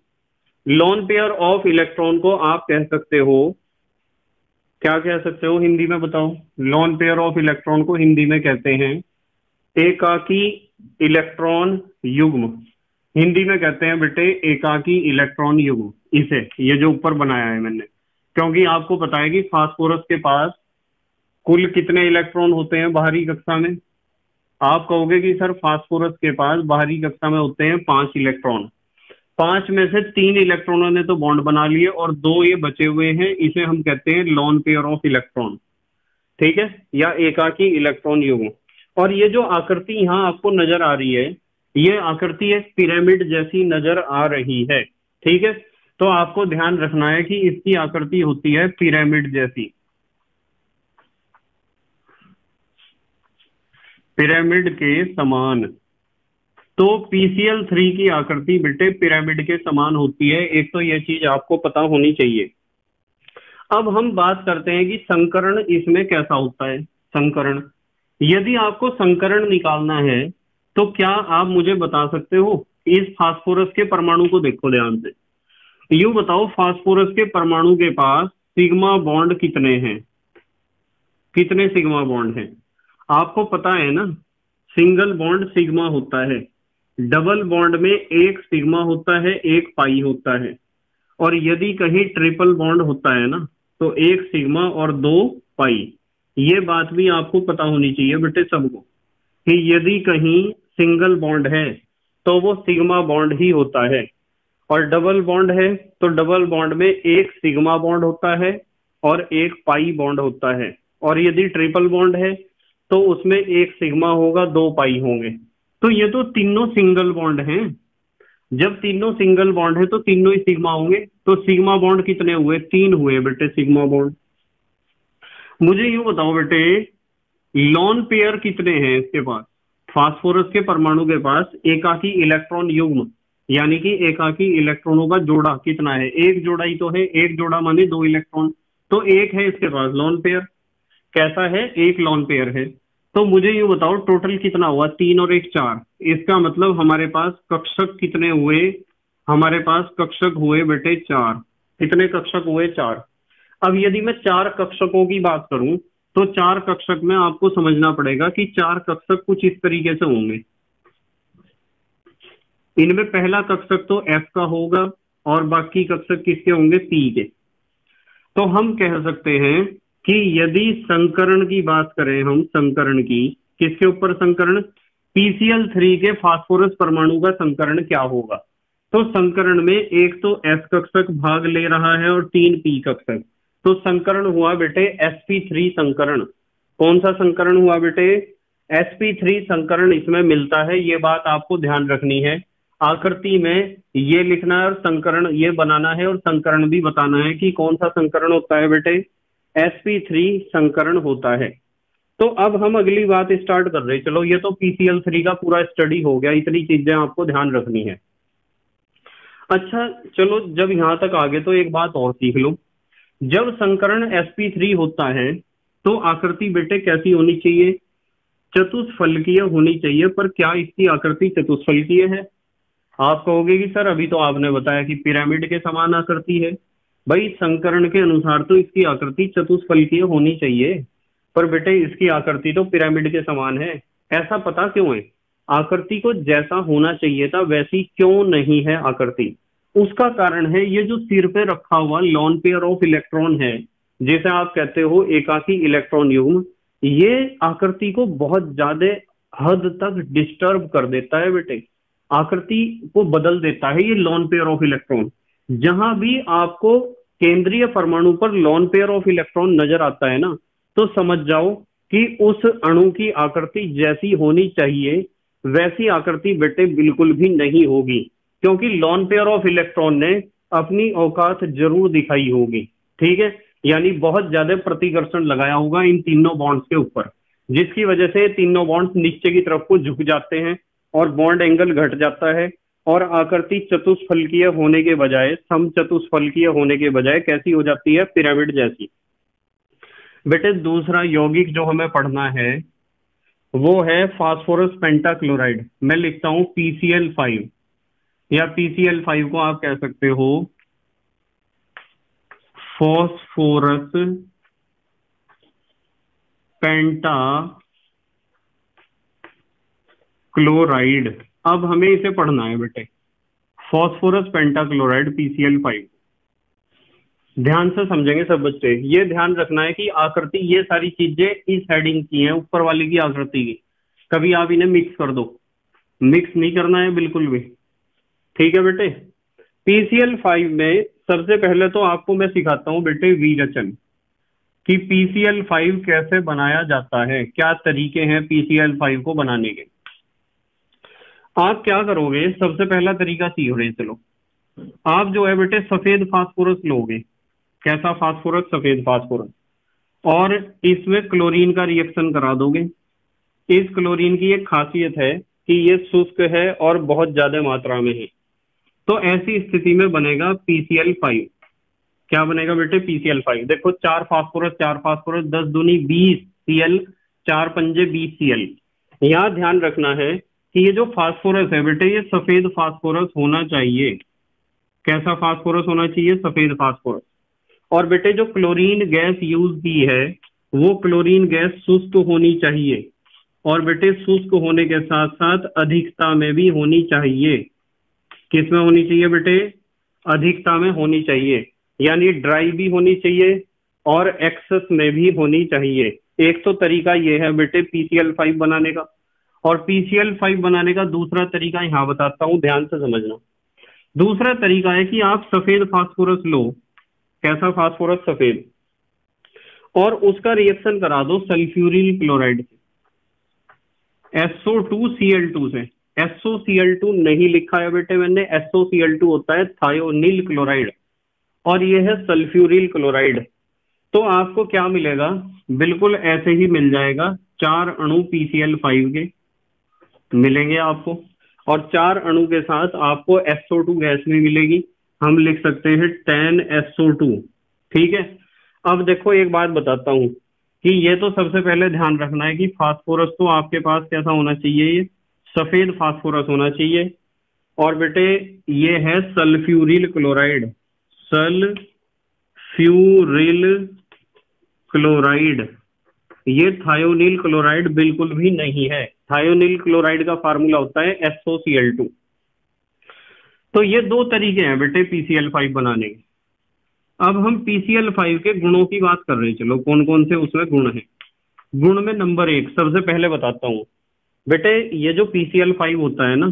Lone pair of electron को आप कह सकते हो, क्या कह सकते हो हिंदी में बताओ? लॉन पेयर ऑफ इलेक्ट्रॉन को हिंदी में कहते हैं एकाकी इलेक्ट्रॉन युग्म। हिंदी में कहते हैं बेटे एकाकी इलेक्ट्रॉन युग्म, इसे, ये जो ऊपर बनाया है मैंने, क्योंकि आपको पता है कि फास्फोरस के पास कुल कितने इलेक्ट्रॉन होते हैं बाहरी कक्षा में? आप कहोगे कि सर फास्फोरस के पास बाहरी कक्षा में होते हैं 5 इलेक्ट्रॉन। 5 में से 3 इलेक्ट्रॉनों ने तो बॉन्ड बना लिए और 2 ये बचे हुए हैं, इसे हम कहते हैं लॉन पेयर ऑफ इलेक्ट्रॉन, ठीक है, या एकाकी इलेक्ट्रॉन युग्म। और ये जो आकृति यहाँ आपको नजर आ रही है, ये आकृति एक पिरामिड जैसी नजर आ रही है, ठीक है। तो आपको ध्यान रखना है कि इसकी आकृति होती है पिरामिड जैसी, पिरामिड के समान। तो PCl3 की आकृति बेटे पिरामिड के समान होती है, एक तो ये चीज आपको पता होनी चाहिए। अब हम बात करते हैं कि संकरण इसमें कैसा होता है। संकरण, यदि आपको संकरण निकालना है तो क्या आप मुझे बता सकते हो? इस फास्फोरस के परमाणु को देखो ध्यान से, यूं बताओ फास्फोरस के परमाणु के पास सिग्मा बॉन्ड कितने हैं? कितने सिग्मा बॉन्ड हैं? आपको पता है ना, सिंगल बॉन्ड सिग्मा होता है, डबल बॉन्ड में एक सिग्मा होता है, एक पाई होता है, और यदि कहीं ट्रिपल बॉन्ड होता है ना तो एक सिग्मा और 2 पाई। ये बात भी आपको पता होनी चाहिए बेटे सबको, कि यदि कहीं सिंगल बॉन्ड है तो वो सिग्मा बॉन्ड ही होता है, और डबल बॉन्ड है तो डबल बॉन्ड में एक सिग्मा बॉन्ड होता है और एक पाई बॉन्ड होता है, और यदि ट्रिपल बॉन्ड है तो उसमें एक सिग्मा होगा, 2 पाई होंगे। तो ये तो तीनों सिंगल बॉन्ड हैं। जब तीनों सिंगल बॉन्ड है तो तीनों ही सिग्मा होंगे। तो सिग्मा बॉन्ड कितने हुए? 3 हुए बेटे सिग्मा बॉन्ड। मुझे यूं बताओ बेटे, लॉन पेयर कितने हैं इसके पास? फास्फोरस के परमाणु के पास एकाकी इलेक्ट्रॉन युग्म, यानी कि एकाकी इलेक्ट्रॉनों का जोड़ा कितना है? एक जोड़ा ही तो है, एक जोड़ा माने 2 इलेक्ट्रॉन, तो एक है इसके पास लॉन पेयर। कैसा है? एक लॉन पेयर है। तो मुझे यूं बताओ टोटल कितना हुआ? 3 और 1 4। इसका मतलब हमारे पास कक्षक कितने हुए? हमारे पास कक्षक हुए बेटे 4। कितने कक्षक हुए? 4। अब यदि मैं 4 कक्षकों की बात करूं तो 4 कक्षक में आपको समझना पड़ेगा कि 4 कक्षक कुछ इस तरीके से होंगे। इनमें पहला कक्षक तो F का होगा और बाकी कक्षक किसके होंगे? P के। तो हम कह सकते हैं कि यदि संकरण की बात करें हम, संकरण की, किसके ऊपर संकरण? PCl3 के फास्फोरस परमाणु का संकरण क्या होगा? तो संकरण में एक तो F कक्षक भाग ले रहा है और 3 P कक्षक, तो संकरण हुआ बेटे sp3 संकरण। कौन सा संकरण हुआ बेटे? sp3 संकरण इसमें मिलता है, ये बात आपको ध्यान रखनी है। आकृति में ये लिखना है और संकरण ये बनाना है, और संकरण भी बताना है कि कौन सा संकरण होता है बेटे? sp3 संकरण होता है। तो अब हम अगली बात स्टार्ट कर रहे हैं। चलो ये तो PCl3 का पूरा स्टडी हो गया, इतनी चीजें आपको ध्यान रखनी है। अच्छा चलो, जब यहां तक आ गए तो एक बात और सीख लो। जब संकरण sp3 होता है तो आकृति बेटे कैसी होनी चाहिए? चतुष्फलकीय होनी चाहिए। पर क्या इसकी आकृति चतुष्फलकीय है? आप कहोगे कि सर अभी तो आपने बताया कि पिरामिड के समान आकृति है। भाई संकरण के अनुसार तो इसकी आकृति चतुष्फलकीय होनी चाहिए, पर बेटे इसकी आकृति तो पिरामिड के समान है। ऐसा पता क्यों है? आकृति को जैसा होना चाहिए था वैसी क्यों नहीं है आकृति? उसका कारण है ये जो सिर पे रखा हुआ लॉन पेयर ऑफ इलेक्ट्रॉन है, जिसे आप कहते हो एकाकी इलेक्ट्रॉन युग्म, ये आकृति को बहुत ज्यादा हद तक डिस्टर्ब कर देता है बेटे, आकृति को बदल देता है ये लॉन पेयर ऑफ इलेक्ट्रॉन। जहां भी आपको केंद्रीय परमाणु पर लोन पेयर ऑफ इलेक्ट्रॉन नजर आता है ना, तो समझ जाओ कि उस अणु की आकृति जैसी होनी चाहिए वैसी आकृति बेटे बिल्कुल भी नहीं होगी, क्योंकि लोन पेयर ऑफ इलेक्ट्रॉन ने अपनी औकात जरूर दिखाई होगी। ठीक है, यानी बहुत ज्यादा प्रतिकर्षण लगाया होगा इन तीनों बॉन्ड्स के ऊपर, जिसकी वजह से तीनों बॉन्ड्स नीचे की तरफ को झुक जाते हैं और बॉन्ड एंगल घट जाता है और आकृति चतुष्फलकीय होने के बजाय समचतुष्फलकीय होने के बजाय कैसी हो जाती है, पिरामिड जैसी। बेटे दूसरा यौगिक जो हमें पढ़ना है वो है फास्फोरस पेंटाक्लोराइड। मैं लिखता हूं PCl5 या PCl5 को आप कह सकते हो फॉस्फोरस पेंटाक्लोराइड। अब हमें इसे पढ़ना है बेटे, फॉस्फोरस पेंटाक्लोराइड PCl5। ध्यान से समझेंगे सब बच्चे। ये ध्यान रखना है कि आकृति ये सारी चीजें इस हेडिंग की हैं, ऊपर वाली की आकृति की। कभी आप इन्हें मिक्स कर दो, मिक्स नहीं करना है बिल्कुल भी। ठीक है बेटे, PCl5 में सबसे पहले तो आपको मैं सिखाता हूं बेटे विरचन, कि PCl5 कैसे बनाया जाता है, क्या तरीके हैं PCl5 को बनाने के। आप क्या करोगे, सबसे पहला तरीका सीख रहे, चलो आप जो है बेटे सफेद फास्फोरस लोगे। कैसा फास्फोरस, सफेद फास्फोरस, और इसमें क्लोरीन का रिएक्शन करा दोगे। इस क्लोरीन की एक खासियत है कि ये शुष्क है और बहुत ज्यादा मात्रा में है, तो ऐसी स्थिति में बनेगा PCl5। क्या बनेगा बेटे, PCl5। देखो 4 फास्फोरस 10 दूनी 20 Cl, 4 पंजे 20 Cl। यहाँ ध्यान रखना है कि ये जो फास्फोरस है बेटे ये सफेद फास्फोरस होना चाहिए। कैसा फास्फोरस होना चाहिए, सफेद फास्फोरस। और बेटे जो क्लोरीन गैस यूज की है वो क्लोरीन गैस शुष्क होनी चाहिए, और बेटे शुष्क होने के साथ साथ अधिकता में भी होनी चाहिए। किस में होनी चाहिए बेटे, अधिकता में होनी चाहिए, यानी ड्राई भी होनी चाहिए और एक्सेस में भी होनी चाहिए। एक तो तरीका ये है बेटे PCl5 बनाने का, और PCl5 बनाने का दूसरा तरीका यहाँ बताता हूं, ध्यान से समझना। दूसरा तरीका है कि आप सफेद फास्फोरस लो। कैसा फास्फोरस, सफेद, और उसका रिएक्शन करा दो सल्फ्यूरिल क्लोराइड से, SO2Cl2 से। SOCl2 नहीं लिखा है बेटे मैंने, SOCl2 होता है थायोनिल क्लोराइड, और ये है सल्फ्यूरिल क्लोराइड। तो आपको क्या मिलेगा, बिल्कुल ऐसे ही मिल जाएगा, 4 अणु PCl5 के मिलेंगे आपको, और 4 अणु के साथ आपको SO2 गैस भी मिलेगी। हम लिख सकते हैं 10SO2। ठीक है, अब देखो एक बात बताता हूं कि ये तो सबसे पहले ध्यान रखना है कि फास्फोरस तो आपके पास कैसा होना चाहिए, ये सफेद फास्फोरस होना चाहिए। और बेटे ये है सल्फ्यूरिल क्लोराइड, सल्फ्यूरिल क्लोराइड। ये थायोनिल क्लोराइड बिल्कुल भी नहीं है। थायोनिल क्लोराइड का फार्मूला होता है SOCl2। तो ये 2 तरीके हैं बेटे PCl5 बनाने के। अब हम PCl5 के गुणों की बात कर रहे हैं, चलो कौन कौन से उसमें गुण हैं। गुण में नंबर 1 सबसे पहले बताता हूं बेटे, ये जो PCl5 होता है ना,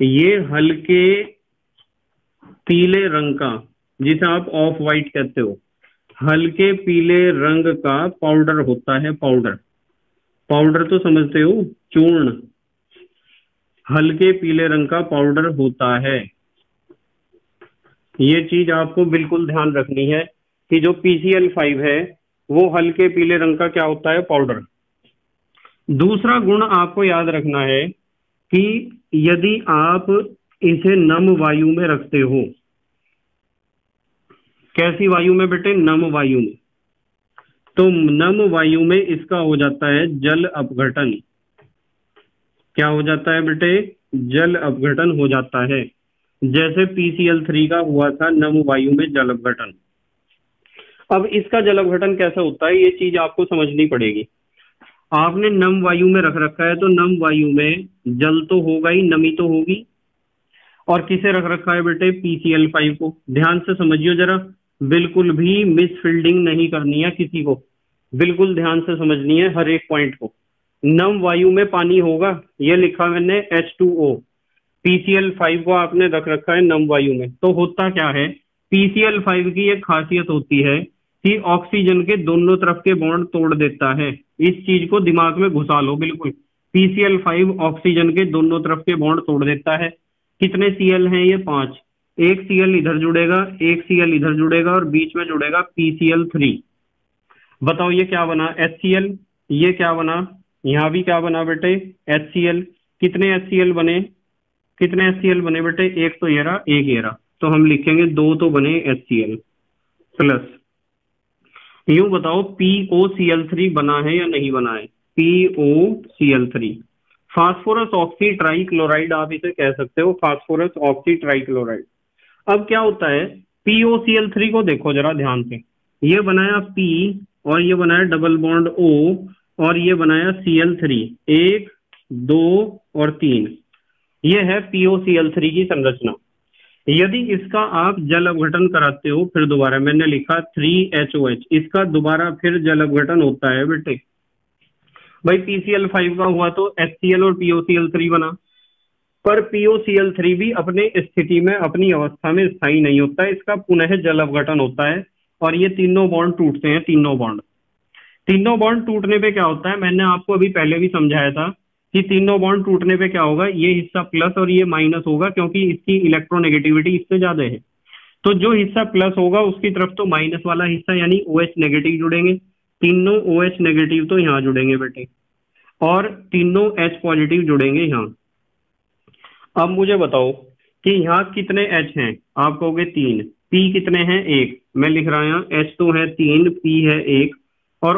ये हल्के पीले रंग का, जिसे आप ऑफ वाइट कहते हो, हल्के पीले रंग का पाउडर होता है। पाउडर, पाउडर तो समझते हो, चूर्ण, हल्के पीले रंग का पाउडर होता है। ये चीज आपको बिल्कुल ध्यान रखनी है कि जो PCl5 है वो हल्के पीले रंग का क्या होता है, पाउडर। दूसरा गुण आपको याद रखना है कि यदि आप इसे नम वायु में रखते हो, कैसी वायु में बेटे, नम वायु में, तो नम वायु में इसका हो जाता है जल अपघटन। क्या हो जाता है बेटे, जल अपघटन हो जाता है, जैसे PCl3 का हुआ था नम वायु में जल अपघटन। अब इसका जल अपघटन कैसे होता है ये चीज आपको समझनी पड़ेगी। आपने नम वायु में रख रखा है तो नम वायु में जल तो होगा ही, नमी तो होगी। और किसे रख रखा है बेटे, PCl5 को। ध्यान से समझियो जरा, बिल्कुल भी मिसफील्डिंग नहीं करनी है किसी को, बिल्कुल ध्यान से समझनी है हर एक पॉइंट को। नम वायु में पानी होगा, ये लिखा मैंने H2O। PCl5 को आपने रख रखा है नम वायु में, तो होता क्या है, PCl5 की एक खासियत होती है कि ऑक्सीजन के दोनों तरफ के बॉन्ड तोड़ देता है। इस चीज को दिमाग में घुसा लो बिल्कुल। PCl5 ऑक्सीजन के दोनों तरफ के बॉन्ड तोड़ देता है। कितने Cl हैं ये? 5। एक Cl इधर जुड़ेगा, एक Cl इधर जुड़ेगा और बीच में जुड़ेगा PCl3। बताओ ये क्या बना? HCl। ये क्या बना? यहाँ भी क्या बना बेटे? HCl। कितने HCl बने? कितने HCl बने बेटे? एक तो ये रहा, एक ये रहा, तो हम लिखेंगे 2 तो बने HCl प्लस। यूं बताओ POCl3 बना है या नहीं बना है? POCl3 फास्फोरस ऑक्सी ट्राइक्लोराइड आप इसे कह सकते हो, फास्फोरस ऑक्सी ट्राइक्लोराइड। अब क्या होता है, POCl3 को देखो जरा ध्यान से। ये बनाया P और ये बनाया डबल बॉन्ड O और ये बनाया Cl3, 1 2 और 3। ये है POCl3 की संरचना। यदि इसका आप जल अपघटन कराते हो, फिर दोबारा मैंने लिखा 3HOH, इसका दोबारा फिर जल अपघटन होता है बेटे। भाई PCl5 का हुआ तो HCl और POCl3 बना, पर POCl3 भी अपने स्थिति में, अपनी अवस्था में स्थायी नहीं होता है, इसका पुनः जल अपघटन होता है और ये तीनों बॉन्ड टूटते हैं। तीनों बॉन्ड टूटने पे क्या होता है, मैंने आपको अभी पहले भी समझाया था कि तीनों बॉन्ड टूटने पे क्या होगा, ये हिस्सा प्लस और ये माइनस होगा, क्योंकि इसकी इलेक्ट्रोनेगेटिविटी इससे ज्यादा है। तो जो हिस्सा प्लस होगा उसकी तरफ तो माइनस वाला हिस्सा यानी OH नेगेटिव जुड़ेंगे। तीनों OH नेगेटिव तो यहाँ जुड़ेंगे बेटे और तीनों H पॉजिटिव जुड़ेंगे यहाँ। अब मुझे बताओ कि यहाँ कितने H हैं? आप कहोगे 3। P कितने हैं? 1। मैं लिख रहा हूँ यहाँ H तो है 3, P है 1 और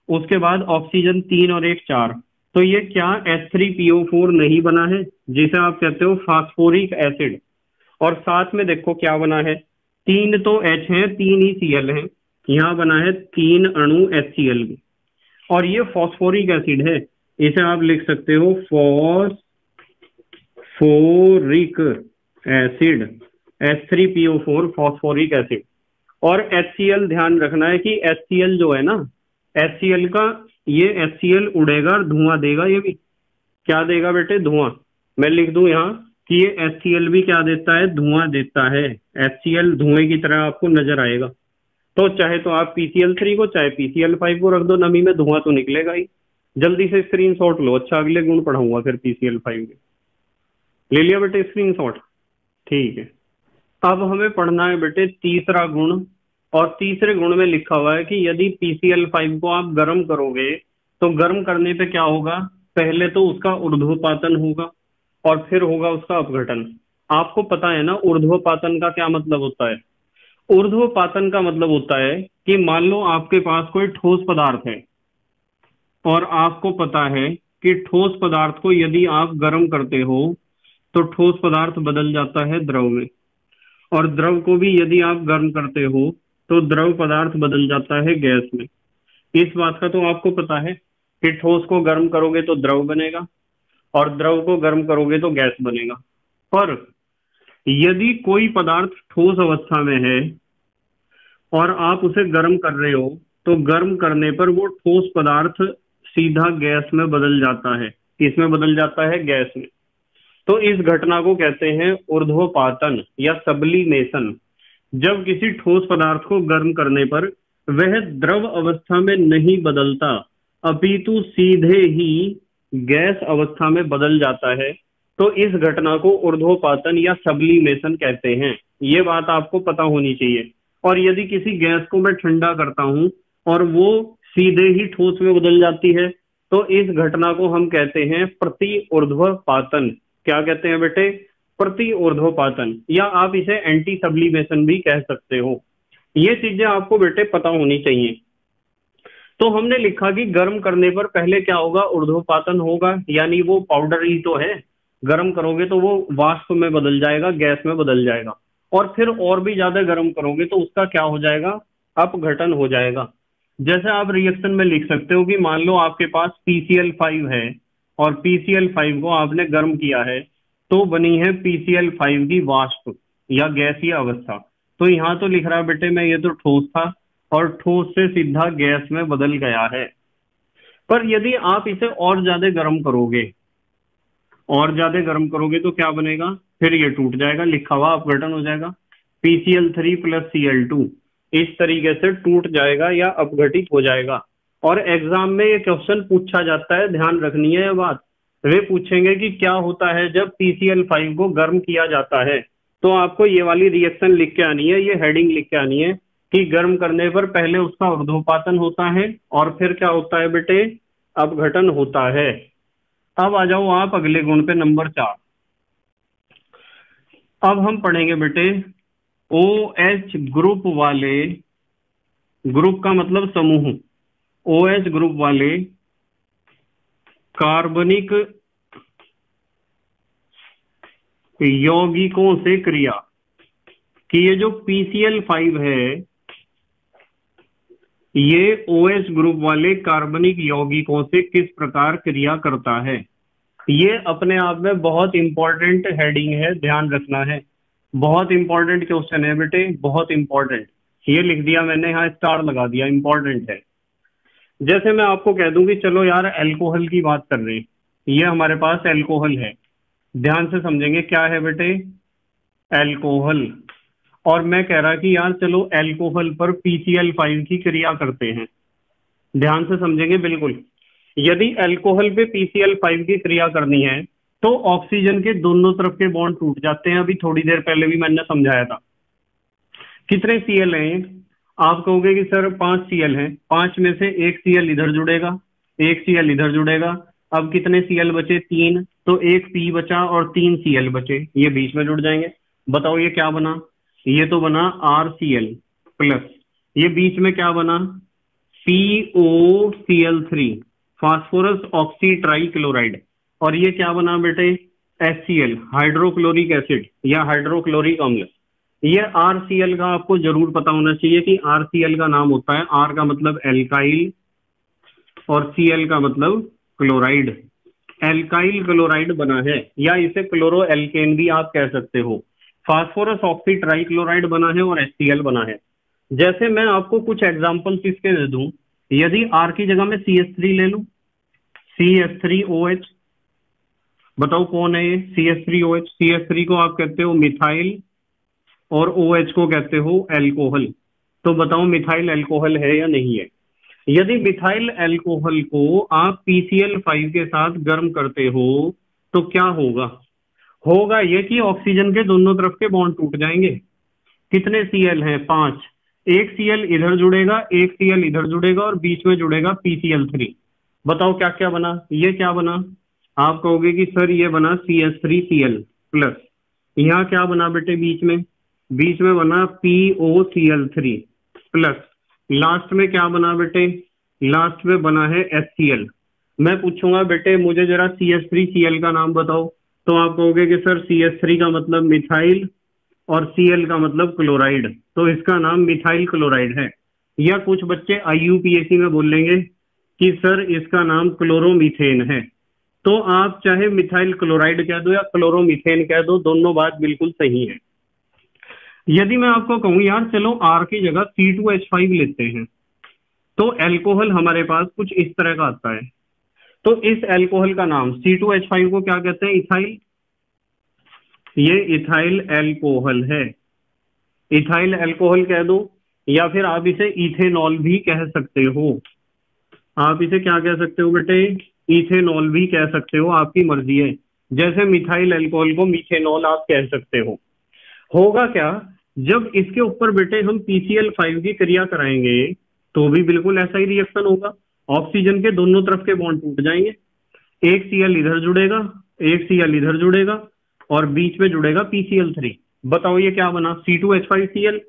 उसके बाद ऑक्सीजन 3 और 1 4। तो ये क्या H3PO4 नहीं बना है, जिसे आप कहते हो फास्फोरिक एसिड? और साथ में देखो क्या बना है, 3 तो H है, 3 ही Cl है, यहाँ बना है 3 अणु HCl के और ये फॉस्फोरिक एसिड है। इसे आप लिख सकते हो phosphoric acid, H3PO4 phosphoric acid. और HCl ध्यान रखना है कि HCl जो है ना, HCl का ये HCl उड़ेगा और धुआं देगा। ये भी क्या देगा बेटे? धुआं। मैं लिख दूं यहाँ कि ये HCl भी क्या देता है? धुआं देता है। HCl धुएं की तरह आपको नजर आएगा। तो चाहे तो आप PCl3 को चाहे PCl5 को रख दो नमी में, धुआं तो निकलेगा ही। जल्दी से स्क्रीनशॉट लो। अच्छा, अगले गुण पढ़ाऊंगा फिर PCl5 के। ले लिया बेटे स्क्रीनशॉट? ठीक है। अब हमें पढ़ना है बेटे तीसरा गुण, और तीसरे गुण में लिखा हुआ है कि यदि PCl5 को आप गर्म करोगे तो गर्म करने पे क्या होगा? पहले तो उसका ऊर्ध्वपातन होगा और फिर होगा उसका अपघटन। आपको पता है ना ऊर्ध्वपातन का क्या मतलब होता है? ऊर्ध्वपातन का मतलब होता है कि मान लो आपके पास कोई ठोस पदार्थ है और आपको पता है कि ठोस पदार्थ को यदि आप गर्म करते हो तो ठोस पदार्थ बदल जाता है द्रव में, और द्रव को भी यदि आप गर्म करते हो तो द्रव पदार्थ बदल जाता है गैस में। इस बात का तो आपको पता है कि ठोस को गर्म करोगे तो द्रव बनेगा और द्रव को गर्म करोगे तो गैस बनेगा। पर यदि कोई पदार्थ ठोस अवस्था में है और आप उसे गर्म कर रहे हो तो गर्म करने पर वो ठोस पदार्थ सीधा गैस में बदल जाता है। किसमें बदल जाता है? गैस में। तो इस घटना को कहते हैं ऊर्ध्वपातन या सब्लिमेशन। जब किसी ठोस पदार्थ को गर्म करने पर वह द्रव अवस्था में नहीं बदलता अपितु सीधे ही गैस अवस्था में बदल जाता है, तो इस घटना को ऊर्ध्वपातन या सब्लिमेशन कहते हैं। ये बात आपको पता होनी चाहिए। और यदि किसी गैस को मैं ठंडा करता हूं और वो सीधे ही ठोस में बदल जाती है तो इस घटना को हम कहते हैं प्रति ऊर्ध्वपातन। क्या कहते हैं बेटे? प्रति ऊर्ध्वपातन, या आप इसे एंटी सब्लिमेशन भी कह सकते हो। ये चीजें आपको बेटे पता होनी चाहिए। तो हमने लिखा कि गर्म करने पर पहले क्या होगा? ऊर्ध्वपातन होगा, यानी वो पाउडर ही तो है। गर्म करोगे तो वो वाष्प में बदल जाएगा, गैस में बदल जाएगा, और फिर और भी ज्यादा गर्म करोगे तो उसका क्या हो जाएगा? अपघटन हो जाएगा। जैसे आप रिएक्शन में लिख सकते हो कि मान लो आपके पास PCl5 है और PCl5 को आपने गर्म किया है तो बनी है PCl5 की वाष्प या गैसीय अवस्था। तो यहाँ तो लिख रहा है बेटे मैं, ये तो ठोस था और ठोस से सीधा गैस में बदल गया है। पर यदि आप इसे और ज्यादा गर्म करोगे तो क्या बनेगा? फिर ये टूट जाएगा, लिखा हुआ अपघटन हो जाएगा। PCl3 प्लस Cl2 इस तरीके से टूट जाएगा या अपघटित हो जाएगा। और एग्जाम में ये क्वेश्चन पूछा जाता है, ध्यान रखनी है ये बात। वे पूछेंगे कि क्या होता है जब PCl5 को गर्म किया जाता है, तो आपको ये वाली रिएक्शन लिख के आनी है, ये हेडिंग लिख के आनी है कि गर्म करने पर पहले उसका ऊर्ध्वपातन होता है और फिर क्या होता है बेटे, अपघटन होता है। अब आ जाओ आप अगले गुण पे, नंबर 4। अब हम पढ़ेंगे बेटे OH ग्रुप वाले, ग्रुप का मतलब समूह, OH ग्रुप वाले कार्बनिक यौगिकों से क्रिया, कि ये जो PCl5 है ये OH ग्रुप वाले कार्बनिक यौगिकों से किस प्रकार क्रिया करता है। ये अपने आप में बहुत इंपॉर्टेंट हेडिंग है, ध्यान रखना है। बहुत इंपॉर्टेंट क्वेश्चन है बेटे, बहुत इंपॉर्टेंट। ये लिख दिया मैंने, यहाँ स्टार लगा दिया, इंपॉर्टेंट है। जैसे मैं आपको कह दूं कि चलो यार अल्कोहल की बात कर रहे हैं, ये हमारे पास अल्कोहल है, ध्यान से समझेंगे क्या है बेटे, अल्कोहल। और मैं कह रहा कि यार चलो अल्कोहल पर PCl5 की क्रिया करते हैं, ध्यान से समझेंगे बिल्कुल। यदि अल्कोहल पे PCl5 की क्रिया करनी है तो ऑक्सीजन के दोनों तरफ के बॉन्ड टूट जाते हैं। अभी थोड़ी देर पहले भी मैंने समझाया था। कितने Cl हैं, आप कहोगे कि सर 5 Cl हैं, 5 में से एक Cl इधर जुड़ेगा, एक Cl इधर जुड़ेगा। अब कितने Cl बचे, 3, तो एक P बचा और 3 Cl बचे, ये बीच में जुड़ जाएंगे। बताओ ये क्या बना, ये तो बना RCl प्लस, ये बीच में क्या बना, POCl3 phosphorus oxy try chloride, और ये क्या बना बेटे, HCl हाइड्रोक्लोरिक एसिड या हाइड्रोक्लोरिक अम्ल। ये RCl का आपको जरूर पता होना चाहिए कि RCl का नाम होता है, R का मतलब एल्काइल और Cl का मतलब क्लोराइड। एल्काइल क्लोराइड बना है, या इसे क्लोरो एल्केन भी आप कह सकते हो। फास्फोरस ऑक्सी ट्राई क्लोराइड बना है और HCl बना है। जैसे मैं आपको कुछ एग्जांपल्स इसके दे दूं, यदि R की जगह में CH3 ले लूं, CH3OH, बताओ कौन है ये CH3OH। CH3 को आप कहते हो मिथाइल और OH को कहते हो अल्कोहल। तो बताओ मिथाइल अल्कोहल है या नहीं है। यदि मिथाइल अल्कोहल को आप PCl5 के साथ गर्म करते हो तो क्या होगा, होगा ये कि ऑक्सीजन के दोनों तरफ के बॉन्ड टूट जाएंगे। कितने Cl हैं, 5, एक Cl इधर जुड़ेगा, एक Cl इधर जुड़ेगा और बीच में जुड़ेगा PCl3। बताओ क्या क्या बना, ये क्या बना, आप कहोगे कि सर ये बना CH3Cl प्लस, यहाँ क्या बना बेटे बीच में बना POCl3 प्लस, लास्ट में क्या बना बेटे, लास्ट में बना है HCl। मैं पूछूंगा बेटे मुझे जरा CH3Cl का नाम बताओ, तो आप कहोगे कि सर CH3 का मतलब मिथाइल और Cl का मतलब क्लोराइड, तो इसका नाम मिथाइल क्लोराइड है। या कुछ बच्चे IUPAC में बोलेंगे कि सर इसका नाम क्लोरोमीथेन है। तो आप चाहे मिथाइल क्लोराइड कह दो या क्लोरोमीथेन कह दो, दोनों बात बिल्कुल सही है। यदि मैं आपको कहूं यार चलो R की जगह C2H5 लेते हैं, तो अल्कोहल हमारे पास कुछ इस तरह का आता है। तो इस अल्कोहल का नाम C2H5 को क्या कहते हैं, इथाइल। ये इथाइल अल्कोहल है, इथाइल अल्कोहल कह दो, या फिर आप इसे इथेनॉल भी कह सकते हो। आप इसे क्या कह सकते हो बेटे, इथेनॉल भी कह सकते हो, आपकी मर्जी है। जैसे मिथाइल अल्कोहल को मीथेनॉल आप कह सकते हो। होगा क्या, जब इसके ऊपर बेटे हम PCl5 की क्रिया कराएंगे तो भी बिल्कुल ऐसा ही रिएक्शन होगा। ऑक्सीजन के दोनों तरफ के बॉन्ड टूट जाएंगे, एक Cl इधर जुड़ेगा, एक Cl इधर जुड़ेगा और बीच में जुड़ेगा PCl3। बताओ ये क्या बना, C2H5Cl,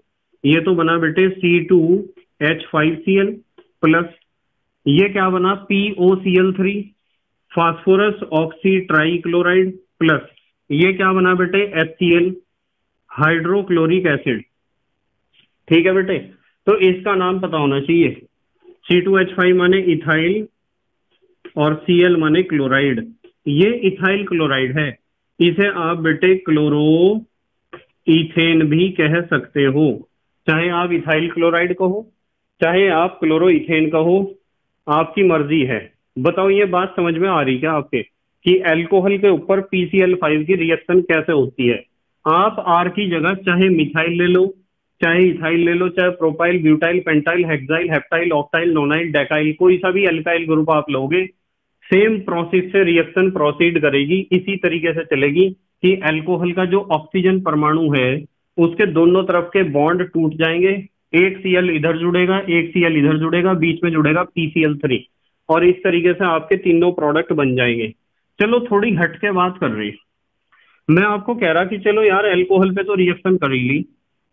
ये तो बना बेटे C2H5Cl प्लस, ये क्या बना POCl3 phosphorus oxy try chloride plus, ये क्या बना बेटे HCl हाइड्रोक्लोरिक एसिड। ठीक है बेटे, तो इसका नाम पता होना चाहिए। C2H5 माने इथाइल और Cl माने क्लोराइड, ये इथाइल क्लोराइड है। इसे आप बेटे क्लोरो इथेन भी कह सकते हो, चाहे आप इथाइल क्लोराइड कहो चाहे आप क्लोरो इथेन कहो, आपकी मर्जी है। बताओ ये बात समझ में आ रही क्या आपके, कि अल्कोहल के ऊपर PCl5 की रिएक्शन कैसे होती है। आप आर की जगह चाहे मिथाइल ले लो, चाहे इथाइल ले लो, चाहे propyl, butyl, pentyl, hexyl, heptyl, octyl, nonyl, डेकाइल, कोई सा भी अल्काइल ग्रुप आप लोगे, सेम प्रोसेस से रिएक्शन प्रोसीड करेगी, इसी तरीके से चलेगी कि अल्कोहल का जो ऑक्सीजन परमाणु है उसके दोनों तरफ के बॉन्ड टूट जाएंगे। एक सीएल इधर जुड़ेगा, एक सीएल इधर जुड़ेगा, बीच में जुड़ेगा PCl3, और इस तरीके से आपके तीनों प्रोडक्ट बन जाएंगे। चलो थोड़ी हट के बात कर रही, मैं आपको कह रहा कि चलो यार अल्कोहल पे तो रिएक्शन कर ही ली,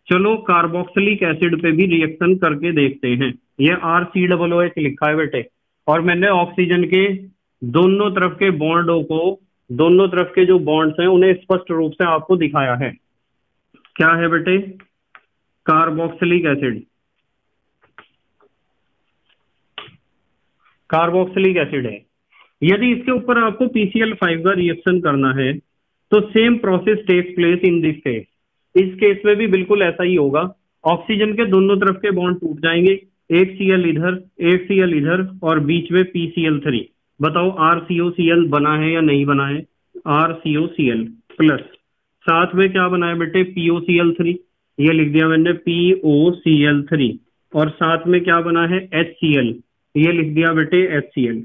चलो कार्बोक्सिलिक एसिड पे भी रिएक्शन करके देखते हैं। ये RCOOH लिखा है बेटे, और मैंने ऑक्सीजन के दोनों तरफ के बॉन्डों को, दोनों तरफ के जो बॉन्ड्स हैं उन्हें स्पष्ट रूप से आपको दिखाया है। क्या है बेटे? कार्बोक्सिलिक एसिड, कार्बोक्सिलिक एसिड है। यदि इसके ऊपर आपको PCl5 का रिएक्शन करना है तो same process takes place in this case. इस केस में भी बिल्कुल ऐसा ही होगा, ऑक्सीजन के दोनों तरफ के बॉन्ड टूट जाएंगे, एक सीएल इधर, एक सीएल इधर, और बीच में PCl3। बताओ RCOCl बना है या नहीं बना है? RCOCl प्लस साथ में क्या बना है बेटे? POCl3, ये लिख दिया मैंने POCl3, और साथ में क्या बना है? HCl, ये लिख दिया बेटे HCl।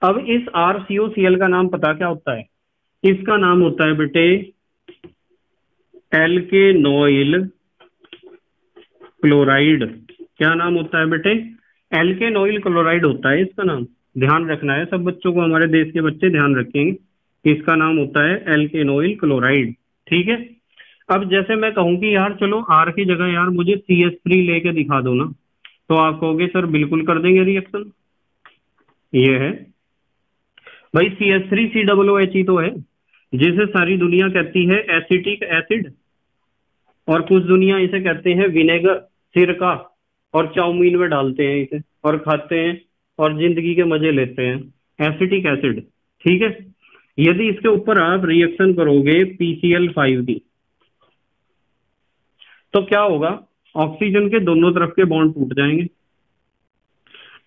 अब इस RCOCl का नाम पता क्या होता है? इसका नाम होता है बेटे एल्केनोइल क्लोराइड। क्या नाम होता है बेटे? एल्केनोइल क्लोराइड होता है इसका नाम। ध्यान रखना है, सब बच्चों को, हमारे देश के बच्चे ध्यान रखेंगे कि इसका नाम होता है एल्केनोइल क्लोराइड। ठीक है। अब जैसे मैं कहूं कि यार चलो आर की जगह यार मुझे CH3 लेके दिखा दो ना, तो आप कहोगे सर बिल्कुल कर देंगे रिएक्शन। ये है भाई CH3COOH ही तो है, जिसे सारी दुनिया कहती है एसिटिक एसिड, और कुछ दुनिया इसे कहते हैं विनेगर, सिरका, और चाउमीन में डालते हैं इसे और खाते हैं और जिंदगी के मजे लेते हैं। Acetic acid. ठीक है। यदि इसके ऊपर आप रिएक्शन करोगे PCl5 की, तो क्या होगा? ऑक्सीजन के दोनों तरफ के बॉन्ड टूट जाएंगे,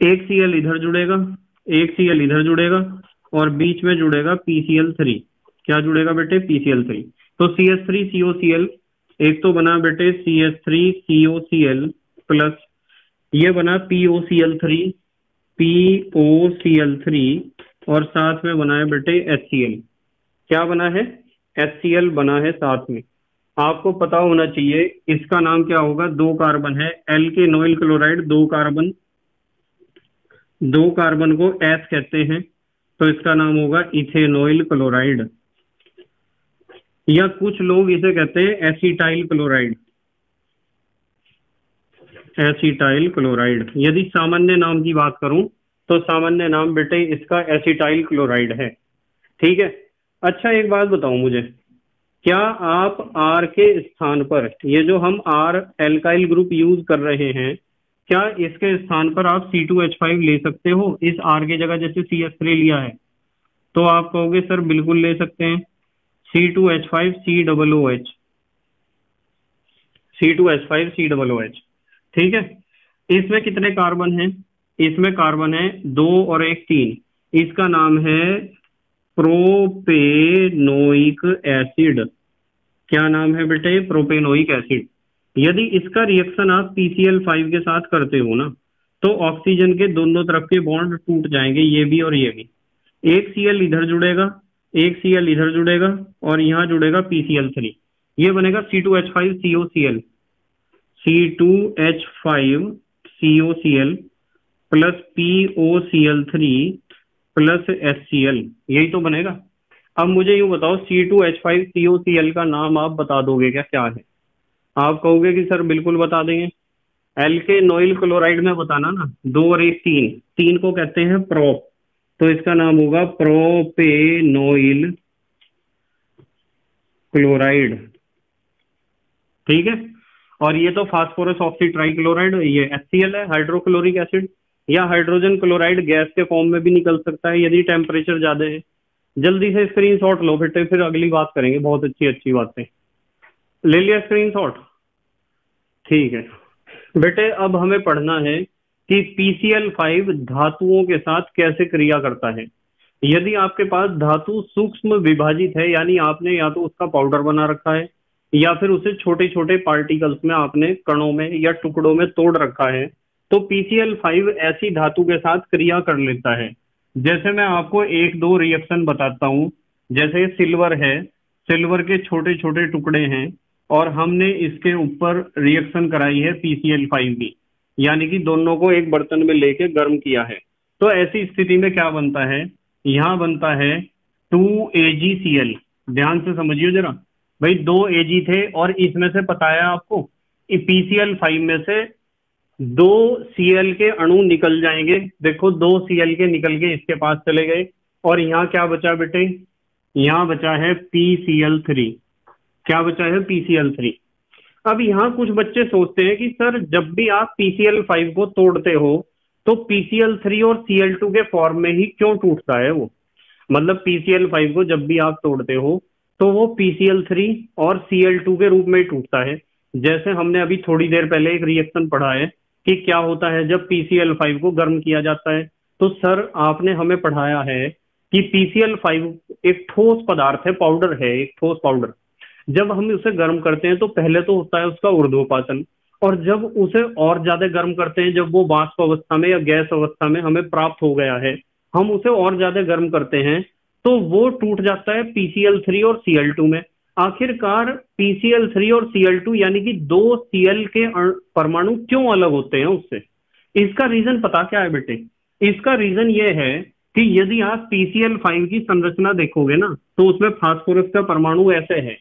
एक सीएल इधर जुड़ेगा, एक सीएल इधर जुड़ेगा, और बीच में जुड़ेगा PCl3। क्या जुड़ेगा बेटे? PCl3। तो CH3COCl, एक तो बना बेटे CH3COCl प्लस ये बना POCl3, और साथ में बना है बेटे HCl। क्या बना है? HCl बना है साथ में। आपको पता होना चाहिए इसका नाम क्या होगा? दो कार्बन है, एल्केनोइल क्लोराइड, दो कार्बन को एस कहते हैं, तो इसका नाम होगा इथेनॉइल क्लोराइड, या कुछ लोग इसे कहते हैं एसिटाइल क्लोराइड। एसिटाइल क्लोराइड, यदि सामान्य नाम की बात करूं तो सामान्य नाम बेटे इसका एसिटाइल क्लोराइड है। ठीक है। अच्छा एक बात बताओ मुझे, क्या आप आर के स्थान पर, ये जो हम आर एल्काइल ग्रुप यूज कर रहे हैं, क्या इसके स्थान पर आप C2H5 ले सकते हो? इस आर की जगह जैसे CH3 लिया है तो आप कहोगे सर बिल्कुल ले सकते हैं। C2H5COOH, C2H5COOH। ठीक है। इसमें कितने कार्बन हैं? इसमें कार्बन है 2 और 1 3। इसका नाम है प्रोपेनोइक एसिड। क्या नाम है बेटे? Propanoic acid. यदि इसका रिएक्शन आप PCl5 के साथ करते हो ना, तो ऑक्सीजन के दोनों तरफ के बॉन्ड टूट जाएंगे, ये भी और ये भी। एक सीएल इधर जुड़ेगा, एक सीएल इधर जुड़ेगा, और यहाँ जुड़ेगा PCl3। ये बनेगा C2H5COCl, C2H5COCl plus POCl3 plus HCl, यही तो बनेगा। अब मुझे यूं बताओ, C2H5COCl का नाम आप बता दोगे क्या? क्या है? आप कहोगे कि सर बिल्कुल बता देंगे। एल्केनोइल क्लोराइड में बताना ना, 2 और 1 3, 3 को कहते हैं प्रोप, तो इसका नाम होगा प्रोपेनोइल क्लोराइड। ठीक है। और ये तो फास्फोरस ऑक्सी ट्राइक्लोराइड, ये HCl है, हाइड्रोक्लोरिक एसिड, या हाइड्रोजन क्लोराइड गैस के फॉर्म में भी निकल सकता है यदि टेम्परेचर ज्यादा है। जल्दी से स्क्रीनशॉट लो बेटे, फिर अगली बात करेंगे, बहुत अच्छी अच्छी बातें। ले लिया स्क्रीनशॉट? ठीक है बेटे, अब हमें पढ़ना है कि PCl5 धातुओं के साथ कैसे क्रिया करता है। यदि आपके पास धातु सूक्ष्म विभाजित है, यानी आपने या तो उसका पाउडर बना रखा है या फिर उसे छोटे छोटे पार्टिकल्स में आपने कणों में या टुकड़ों में तोड़ रखा है, तो PCl5 ऐसी धातु के साथ क्रिया कर लेता है। जैसे मैं आपको एक दो रिएक्शन बताता हूं। जैसे सिल्वर है, सिल्वर के छोटे छोटे टुकड़े हैं और हमने इसके ऊपर रिएक्शन कराई है PCl5 की, यानी कि दोनों को एक बर्तन में लेके गर्म किया है। तो ऐसी स्थिति में क्या बनता है, यहाँ बनता है 2AgCl। ध्यान से समझिए जरा भाई, 2Ag थे और इसमें से पता है आपको PCl5 में से 2Cl के अणु निकल जाएंगे। देखो 2Cl के निकल के इसके पास चले गए और यहाँ क्या बचा बेटे, यहाँ बचा है PCl3। क्या बचा है, PCl3। अब यहाँ कुछ बच्चे सोचते हैं कि सर जब भी आप PCl5 को तोड़ते हो तो PCl3 और Cl2 के फॉर्म में ही क्यों टूटता है वो। मतलब PCl5 को जब भी आप तोड़ते हो तो वो PCl3 और Cl2 के रूप में ही टूटता है। जैसे हमने अभी थोड़ी देर पहले एक रिएक्शन पढ़ा है कि क्या होता है जब PCl5 को गर्म किया जाता है। तो सर आपने हमें पढ़ाया है कि PCl5 एक ठोस पदार्थ है, पाउडर है, एक ठोस पाउडर। जब हम उसे गर्म करते हैं तो पहले तो होता है उसका ऊर्ध्वपातन, और जब उसे और ज्यादा गर्म करते हैं, जब वो वाष्प अवस्था में या गैस अवस्था में हमें प्राप्त हो गया है, हम उसे और ज्यादा गर्म करते हैं तो वो टूट जाता है PCl3 और Cl2 में। आखिरकार PCl3 और Cl2 यानी कि दो Cl के परमाणु क्यों अलग होते हैं उससे, इसका रीजन पता क्या है बेटे। इसका रीजन ये है कि यदि आप PCl5 की संरचना देखोगे ना तो उसमें फास्फोरस का परमाणु ऐसे है,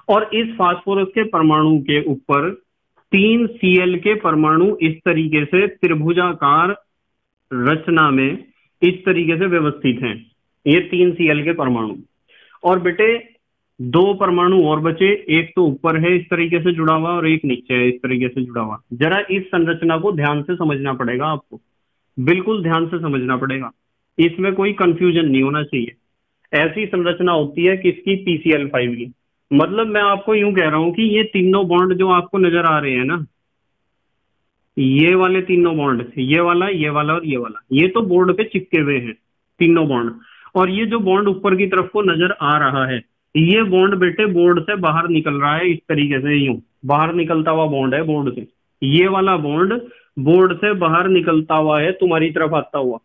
और इस फास्फोरस के परमाणु के ऊपर 3 Cl के परमाणु इस तरीके से त्रिभुजाकार रचना में इस तरीके से व्यवस्थित हैं, ये 3 Cl के परमाणु। और बेटे दो परमाणु और बचे, एक तो ऊपर है इस तरीके से जुड़ा हुआ और एक नीचे है इस तरीके से जुड़ा हुआ। जरा इस संरचना को ध्यान से समझना पड़ेगा आपको, बिल्कुल ध्यान से समझना पड़ेगा, इसमें कोई कंफ्यूजन नहीं होना चाहिए। ऐसी संरचना होती है किसकी, PCl5 की। मतलब मैं आपको यूं कह रहा हूं कि ये तीनों बॉन्ड जो आपको नजर आ रहे हैं ना, ये वाले तीनों बॉन्ड, ये वाला और ये वाला, ये तो बोर्ड पे चिपके हुए हैं तीनों बॉन्ड। और ये जो बॉन्ड ऊपर की तरफ को नजर आ रहा है, ये बॉन्ड बेटे बोर्ड से बाहर निकल रहा है इस तरीके से, यूं बाहर निकलता हुआ बॉन्ड है बोर्ड से। ये वाला बॉन्ड बोर्ड से बाहर निकलता हुआ है तुम्हारी तरफ आता हुआ,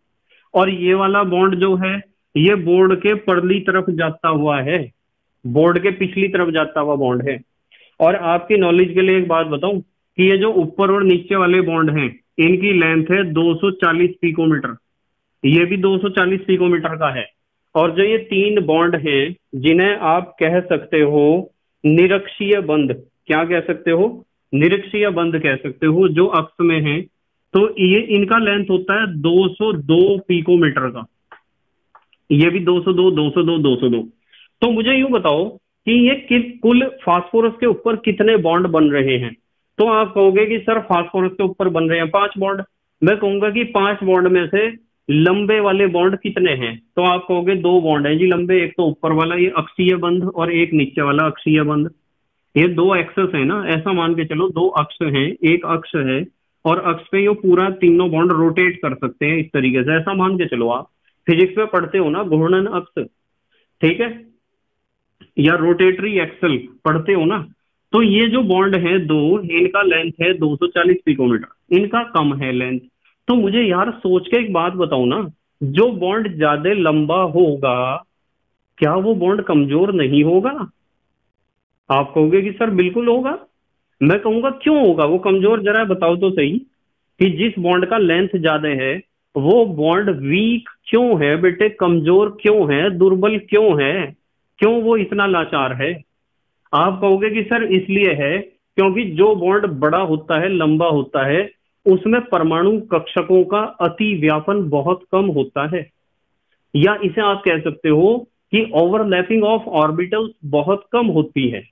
और ये वाला बॉन्ड जो है ये बोर्ड के परली तरफ जाता हुआ है, बोर्ड के पिछली तरफ जाता हुआ बॉन्ड है। और आपकी नॉलेज के लिए एक बात बताऊं कि ये जो ऊपर और नीचे वाले बॉन्ड हैं इनकी लेंथ है 240 पिकोमीटर, ये भी 240 पिकोमीटर का है। और जो ये तीन बॉन्ड हैं जिन्हें आप कह सकते हो निरक्षीय बंध, क्या कह सकते हो, निरक्षीय बंध कह सकते हो, जो अक्ष में है, तो ये इनका लेंथ होता है 202 पिकोमीटर का, ये भी 202 202 202। तो मुझे यूं बताओ कि ये कुल फास्फोरस के ऊपर कितने बॉन्ड बन रहे हैं। तो आप कहोगे कि सर फास्फोरस के ऊपर बन रहे हैं 5 बॉन्ड। मैं कहूंगा कि 5 बॉन्ड में से लंबे वाले बॉन्ड कितने हैं, तो आप कहोगे 2 बॉन्ड है जी लंबे, एक तो ऊपर वाला ये अक्षीय बंध और एक नीचे वाला अक्षीय बंध। ये 2 एक्सेस है ना, ऐसा मान के चलो 2 अक्ष हैं, एक अक्ष है और अक्ष पे ये पूरा तीनों बॉन्ड रोटेट कर सकते हैं इस तरीके से, ऐसा मान के चलो। आप फिजिक्स में पढ़ते हो ना घूर्णन अक्ष, ठीक है, या रोटेटरी एक्सल पढ़ते हो ना। तो ये जो बॉन्ड है दो, इनका लेंथ है 240 पिकोमीटर, इनका कम है लेंथ। तो मुझे यार सोच के एक बात बताओ ना, जो बॉन्ड ज्यादा लंबा होगा क्या वो बॉन्ड कमजोर नहीं होगा। आप कहोगे कि सर बिल्कुल होगा। मैं कहूंगा क्यों होगा वो कमजोर, जरा बताओ तो सही कि जिस बॉन्ड का लेंथ ज्यादा है वो बॉन्ड वीक क्यों है बेटे, कमजोर क्यों है, दुर्बल क्यों है, क्यों वो इतना लाचार है। आप कहोगे कि सर इसलिए है क्योंकि जो बॉन्ड बड़ा होता है, लंबा होता है, उसमें परमाणु कक्षकों का अति व्यापन बहुत कम होता है, या इसे आप कह सकते हो कि ओवरलैपिंग ऑफ ऑर्बिटल्स बहुत कम होती है।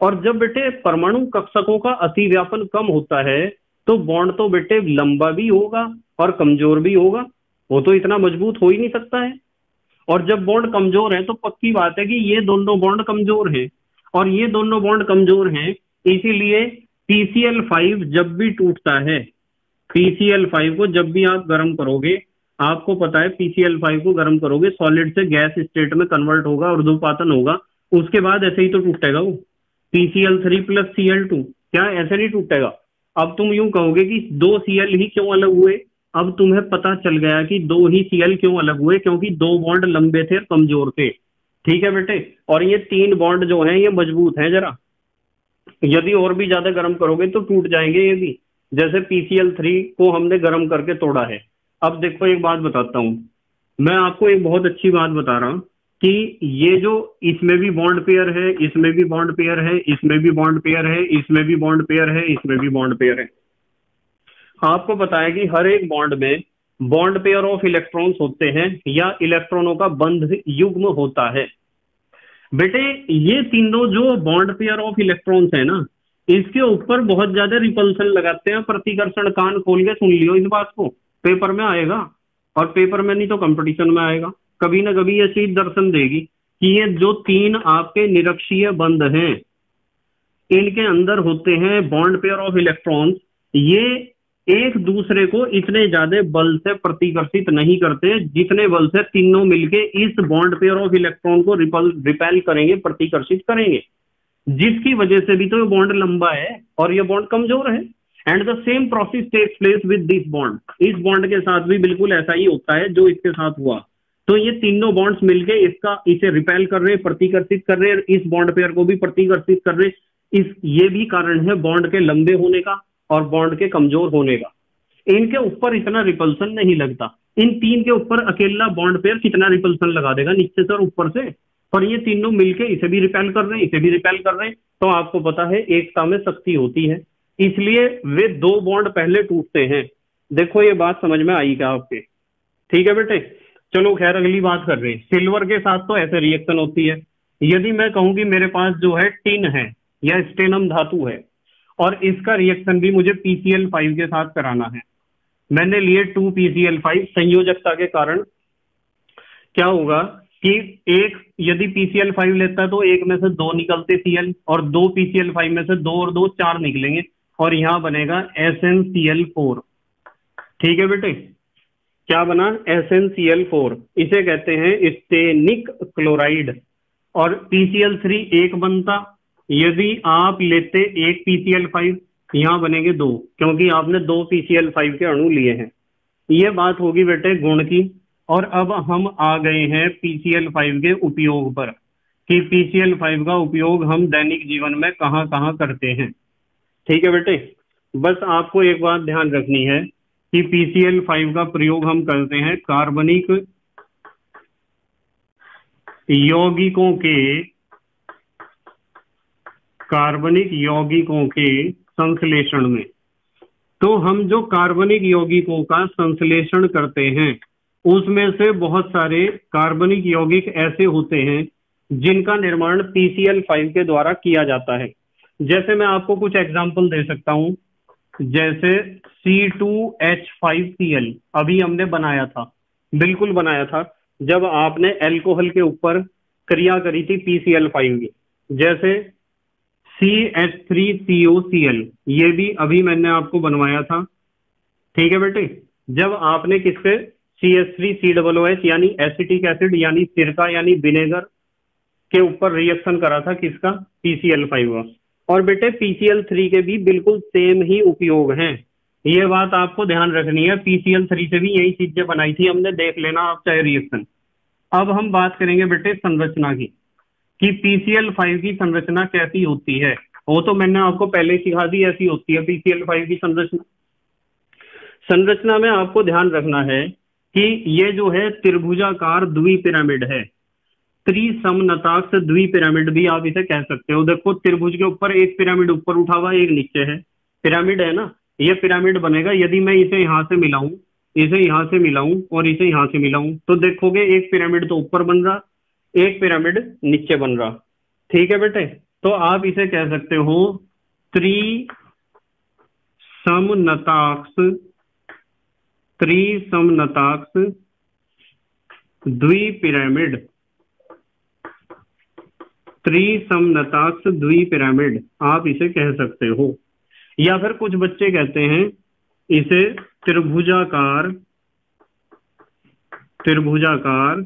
और जब बेटे परमाणु कक्षकों का अति व्यापन कम होता है तो बॉन्ड तो बेटे लंबा भी होगा और कमजोर भी होगा, वो तो इतना मजबूत हो ही नहीं सकता है। और जब बॉन्ड कमजोर है तो पक्की बात है कि ये दोनों बॉन्ड कमजोर हैं, और ये दोनों बॉन्ड कमजोर हैं, इसीलिए PCl5 जब भी टूटता है, PCl5 को जब भी आप गर्म करोगे आपको पता है PCl5 को गर्म करोगे, सॉलिड से गैस स्टेट में कन्वर्ट होगा, ऊर्ध्वपातन होगा, उसके बाद ऐसे ही तो टूटेगा वो, PCl3 प्लस Cl2, क्या ऐसे नहीं टूटेगा? अब तुम यूं कहोगे कि दो Cl ही क्यों अलग हुए? अब तुम्हें पता चल गया कि दो ही Cl क्यों अलग हुए, क्योंकि दो बॉन्ड लंबे थे, कमजोर थे। ठीक है बेटे, और ये तीन बॉन्ड जो हैं ये मजबूत हैं जरा, यदि और भी ज्यादा गर्म करोगे तो टूट जाएंगे ये भी, जैसे PCl3 को हमने गर्म करके तोड़ा है। अब देखो एक बात बताता हूं, मैं आपको एक बहुत अच्छी बात बता रहा हूं कि ये जो इसमें भी बॉन्ड पेयर है, इसमें भी बॉन्ड पेयर है, इसमें भी बॉन्ड पेयर है, इसमें भी बॉन्ड पेयर है, इसमें भी बॉन्ड पेयर है। आपको पता है कि हर एक बॉन्ड में बॉन्ड पेयर ऑफ इलेक्ट्रॉन्स होते हैं या इलेक्ट्रॉनों का बंध युग्म होता है। बेटे ये तीनों जो बॉन्ड पेयर ऑफ इलेक्ट्रॉन्स है ना, इसके ऊपर बहुत ज्यादा रिपल्सन लगाते हैं, प्रतिकर्षण। कान खोल के सुन लियो इस बात को, पेपर में आएगा, और पेपर में नहीं तो कंपटीशन में आएगा, कभी ना कभी ये चीज दर्शन देगी कि ये जो तीन आपके निरक्षीय बंध हैं, इनके अंदर होते हैं बॉन्ड पेयर ऑफ इलेक्ट्रॉन्स। ये एक दूसरे को इतने ज्यादा बल से प्रतिकर्षित नहीं करते जितने बल से तीनों मिलके इस बॉन्ड पेयर ऑफ इलेक्ट्रॉन को रिपेल करेंगे, प्रतिकर्षित करेंगे, जिसकी वजह से भी तो ये बॉन्ड लंबा है और ये बॉन्ड कमजोर है। And the same process takes place with this bond, इस बॉन्ड के साथ भी बिल्कुल ऐसा ही होता है जो इसके साथ हुआ। तो ये तीनों बॉन्ड्स मिलके इसे रिपेल कर रहे, प्रतिकर्षित कर रहे, इस बॉन्ड पेयर को भी प्रतिकर्षित कर रहे। ये भी कारण है बॉन्ड के लंबे होने का और बॉन्ड के कमजोर होने का। इनके ऊपर इतना रिपल्सन नहीं लगता, इन तीन के ऊपर अकेला बॉन्ड पेयर कितना रिपल्सन लगा देगा, नीचे से और ऊपर से, पर ये तीनों मिलके इसे भी रिपेल कर रहे हैं, इसे भी रिपेल कर रहे हैं। तो आपको पता है एकता में शक्ति होती है, इसलिए वे दो बॉन्ड पहले टूटते हैं। देखो ये बात समझ में आई क्या आपके? ठीक है बेटे, चलो खैर अगली बात कर रहे हैं। सिल्वर के साथ तो ऐसे रिएक्शन होती है, यदि मैं कहूं कि मेरे पास जो है टिन है या स्टेनम धातु है और इसका रिएक्शन भी मुझे PCl5 के साथ कराना है, मैंने लिए 2PCl5, संयोजकता के कारण क्या होगा कि एक यदि PCl5 लेता है तो एक में से दो निकलते Cl, और दो PCl5 में से दो और दो चार निकलेंगे, और यहां बनेगा SnCl4। ठीक है बेटे, क्या बना? SnCl4, इसे कहते हैं स्टेनिक क्लोराइड। और PCl3 एक बनता, यदि आप लेते एक PCl5, यहां बनेंगे दो, क्योंकि आपने दो PCl5 के अणु लिए हैं। ये बात होगी बेटे गुण की। और अब हम आ गए हैं PCl5 के उपयोग पर, कि PCl5 का उपयोग हम दैनिक जीवन में कहां कहां करते हैं। ठीक है बेटे, बस आपको एक बात ध्यान रखनी है कि PCl5 का प्रयोग हम करते हैं कार्बनिक यौगिकों के संश्लेषण में। तो हम जो कार्बनिक यौगिकों का संश्लेषण करते हैं उसमें से बहुत सारे कार्बनिक यौगिक ऐसे होते हैं जिनका निर्माण PCl5 के द्वारा किया जाता है। जैसे मैं आपको कुछ एग्जांपल दे सकता हूं, जैसे C2H5Cl अभी हमने बनाया था, बिल्कुल बनाया था, जब आपने अल्कोहल के ऊपर क्रिया करी थी PCl5 की। जैसे CH3COCl, ये भी अभी मैंने आपको बनवाया था। ठीक है बेटे, जब आपने किससे CH3COOH यानी एसिटिक एसिड यानी सिरका यानी विनेगर के ऊपर रिएक्शन करा था, किसका? PCl5 का। और बेटे PCl3 के भी बिल्कुल सेम ही उपयोग हैं, ये बात आपको ध्यान रखनी है। PCl3 से भी यही चीजें बनाई थी हमने, देख लेना आप चाहे रिएक्शन। अब हम बात करेंगे बेटे संरचना की, कि PCl5 की संरचना कैसी होती है। वो तो मैंने आपको पहले सिखा दी, ऐसी होती है PCl5 की संरचना। संरचना में आपको ध्यान रखना है कि ये जो है त्रिभुजाकार द्विपिरामिड है, त्रिसमनताक्ष द्विपिरामिड भी आप इसे कह सकते हो। देखो त्रिभुज के ऊपर एक पिरामिड ऊपर उठा हुआ, एक नीचे है, पिरामिड है ना, ये पिरामिड बनेगा। यदि मैं इसे यहां से मिलाऊं, इसे यहां से मिलाऊं और इसे यहां से मिलाऊं, तो देखोगे एक पिरामिड तो ऊपर बन रहा, एक पिरामिड नीचे बन रहा। ठीक है बेटे, तो आप इसे कह सकते हो त्रिसमनताक्ष द्विपिरामिड, त्रिसमनताक्ष द्विपिरामिड आप इसे कह सकते हो। या फिर कुछ बच्चे कहते हैं इसे त्रिभुजाकार त्रिभुजाकार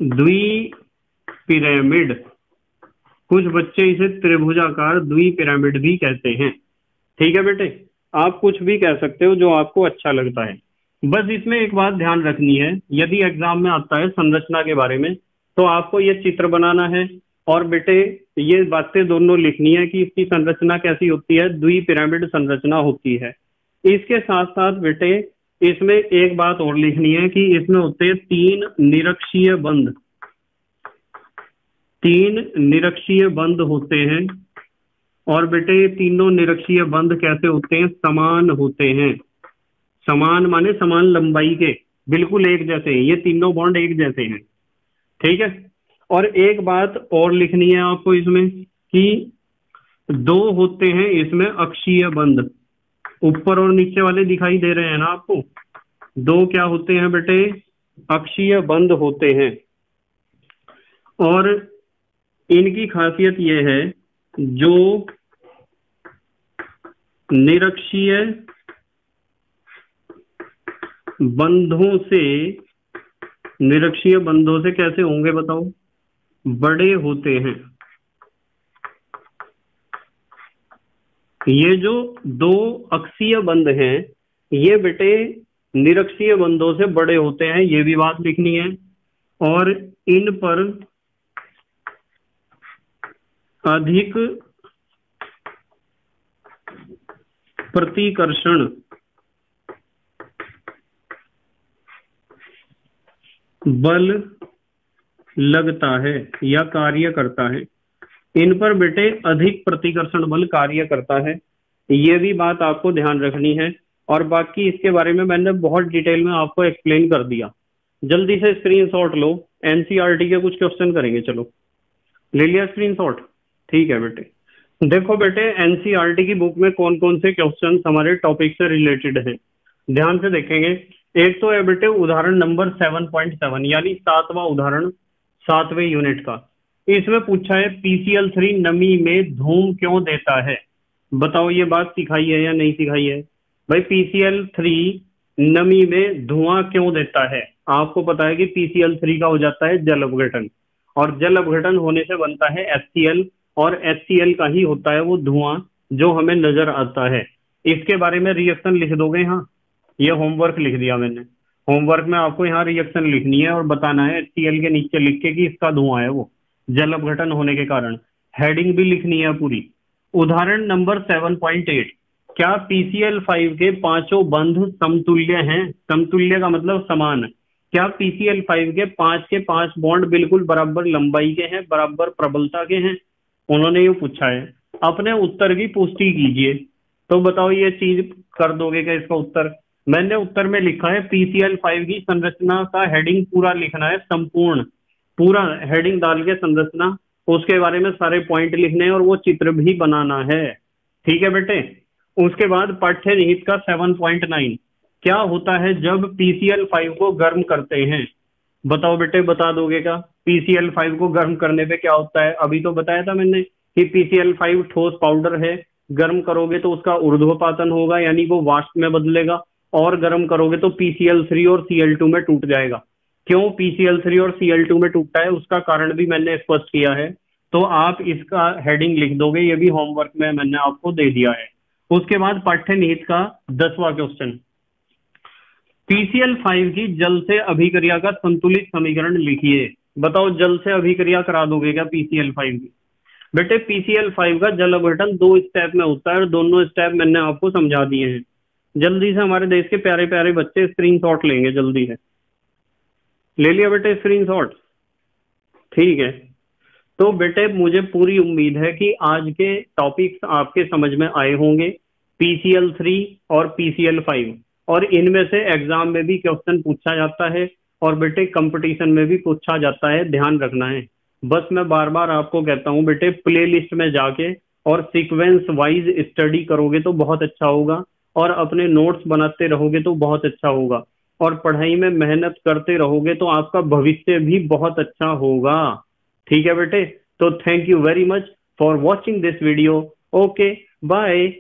द्विपिरामिड, कुछ बच्चे इसे त्रिभुजाकार द्विपिरामिड भी कहते हैं। ठीक है बेटे, आप कुछ भी कह सकते हो जो आपको अच्छा लगता है। बस इसमें एक बात ध्यान रखनी है, यदि एग्जाम में आता है संरचना के बारे में तो आपको ये चित्र बनाना है और बेटे ये बातें दोनों लिखनी है कि इसकी संरचना कैसी होती है, द्विपिरामिड संरचना होती है। इसके साथ साथ बेटे इसमें एक बात और लिखनी है कि इसमें होते हैं तीन निरक्षीय बंध, तीन निरक्षीय बंध होते हैं। और बेटे ये तीनों निरक्षीय बंध कैसे होते हैं, समान होते हैं। समान माने समान लंबाई के, बिल्कुल एक जैसे हैं, ये तीनों बॉन्ड एक जैसे हैं। ठीक है, और एक बात और लिखनी है आपको इसमें कि दो होते हैं इसमें अक्षीय बंध, ऊपर और नीचे वाले दिखाई दे रहे हैं ना आपको, दो क्या होते हैं बेटे, अक्षीय बंध होते हैं। और इनकी खासियत यह है, जो निरक्षीय बंधों से, निरक्षीय बंधों से कैसे होंगे बताओ, बड़े होते हैं। ये जो दो अक्षीय बंध हैं ये बेटे निरक्षीय बंधों से बड़े होते हैं, ये भी बात लिखनी है। और इन पर अधिक प्रतिकर्षण बल लगता है या कार्य करता है। इन पर बेटे अधिक प्रतिकर्षण बल कार्य करता है, ये भी बात आपको ध्यान रखनी है। और बाकी इसके बारे में मैंने बहुत डिटेल में आपको एक्सप्लेन कर दिया। जल्दी से स्क्रीनशॉट लो, एनसीईआरटी के कुछ क्वेश्चन करेंगे। चलो ले लिया स्क्रीनशॉट, ठीक है बेटे। देखो बेटे एनसीईआरटी की बुक में कौन कौन से क्वेश्चन हमारे टॉपिक से रिलेटेड हैं, ध्यान से देखेंगे। एक तो है बेटे उदाहरण नंबर 7.7 यानी 7वां उदाहरण 7वें यूनिट का। इसमें पूछा है PCl3 नमी में धूम क्यों देता है। बताओ ये बात सिखाई है या नहीं सिखाई है भाई। PCl3 नमी में धुआं क्यों देता है। आपको पता है कि PCl3 का हो जाता है जल अपघटन, और जल अपघटन होने से बनता है HCl, और HCl का ही होता है वो धुआं जो हमें नजर आता है। इसके बारे में रिएक्शन लिख दोगे। हाँ, ये होमवर्क लिख दिया मैंने। होमवर्क में आपको यहाँ रिएक्शन लिखनी है और बताना है HCl के नीचे लिख के कि इसका धुआं है वो जल अपघटन होने के कारण। हेडिंग भी लिखनी है पूरी। उदाहरण नंबर 7.8, क्या PCl5 के पांचों बंध समतुल्य हैं। समतुल्य का मतलब समान। क्या PCl5 के पांच बॉन्ड बिल्कुल बराबर लंबाई के हैं, बराबर प्रबलता के हैं। उन्होंने ये पूछा है, अपने उत्तर की पुष्टि कीजिए। तो बताओ ये चीज कर दोगे क्या इसका उत्तर। मैंने उत्तर में लिखा है PCl5 की संरचना का हेडिंग पूरा लिखना है, संपूर्ण पूरा हेडिंग डाल के संरचना, उसके बारे में सारे पॉइंट लिखने हैं और वो चित्र भी बनाना है। ठीक है बेटे। उसके बाद पाठ्य निहित का 7.9, क्या होता है जब PCl5 को गर्म करते हैं। बताओ बेटे, बता दोगे क्या PCl5 को गर्म करने पे क्या होता है। अभी तो बताया था मैंने कि PCl5 ठोस पाउडर है, गर्म करोगे तो उसका ऊर्ध्वपातन होगा यानी वो वाष्प में बदलेगा, और गर्म करोगे तो PCl3 और Cl2 में टूट जाएगा। क्यों PCl3 और Cl2 में टूटता है उसका कारण भी मैंने स्पष्ट किया है, तो आप इसका हेडिंग लिख दोगे। ये भी होमवर्क में मैंने आपको दे दिया है। उसके बाद पाठ्य निहित का 10वां क्वेश्चन, PCl5 की जल से अभिक्रिया का संतुलित समीकरण लिखिए। बताओ जल से अभिक्रिया करा दोगे क्या PCl5 की। बेटे PCl5 का जल अपघटन 2 स्टेप में होता है और दोनों स्टेप मैंने आपको समझा दिए हैं। जल्दी से हमारे देश के प्यारे प्यारे बच्चे स्क्रीनशॉट लेंगे, जल्दी से ले लिया बेटे स्क्रीनशॉट। ठीक है, तो बेटे मुझे पूरी उम्मीद है कि आज के टॉपिक्स आपके समझ में आए होंगे, PCl3 और PCl5, और इनमें से एग्जाम में भी क्वेश्चन पूछा जाता है और बेटे कंपटीशन में भी पूछा जाता है, ध्यान रखना है। बस मैं बार बार आपको कहता हूं बेटे प्लेलिस्ट में जाके और सीक्वेंस वाइज स्टडी करोगे तो बहुत अच्छा होगा, और अपने नोट्स बनाते रहोगे तो बहुत अच्छा होगा, और पढ़ाई में मेहनत करते रहोगे तो आपका भविष्य भी बहुत अच्छा होगा। ठीक है बेटे, तो thank you very much for watching this video. Okay bye.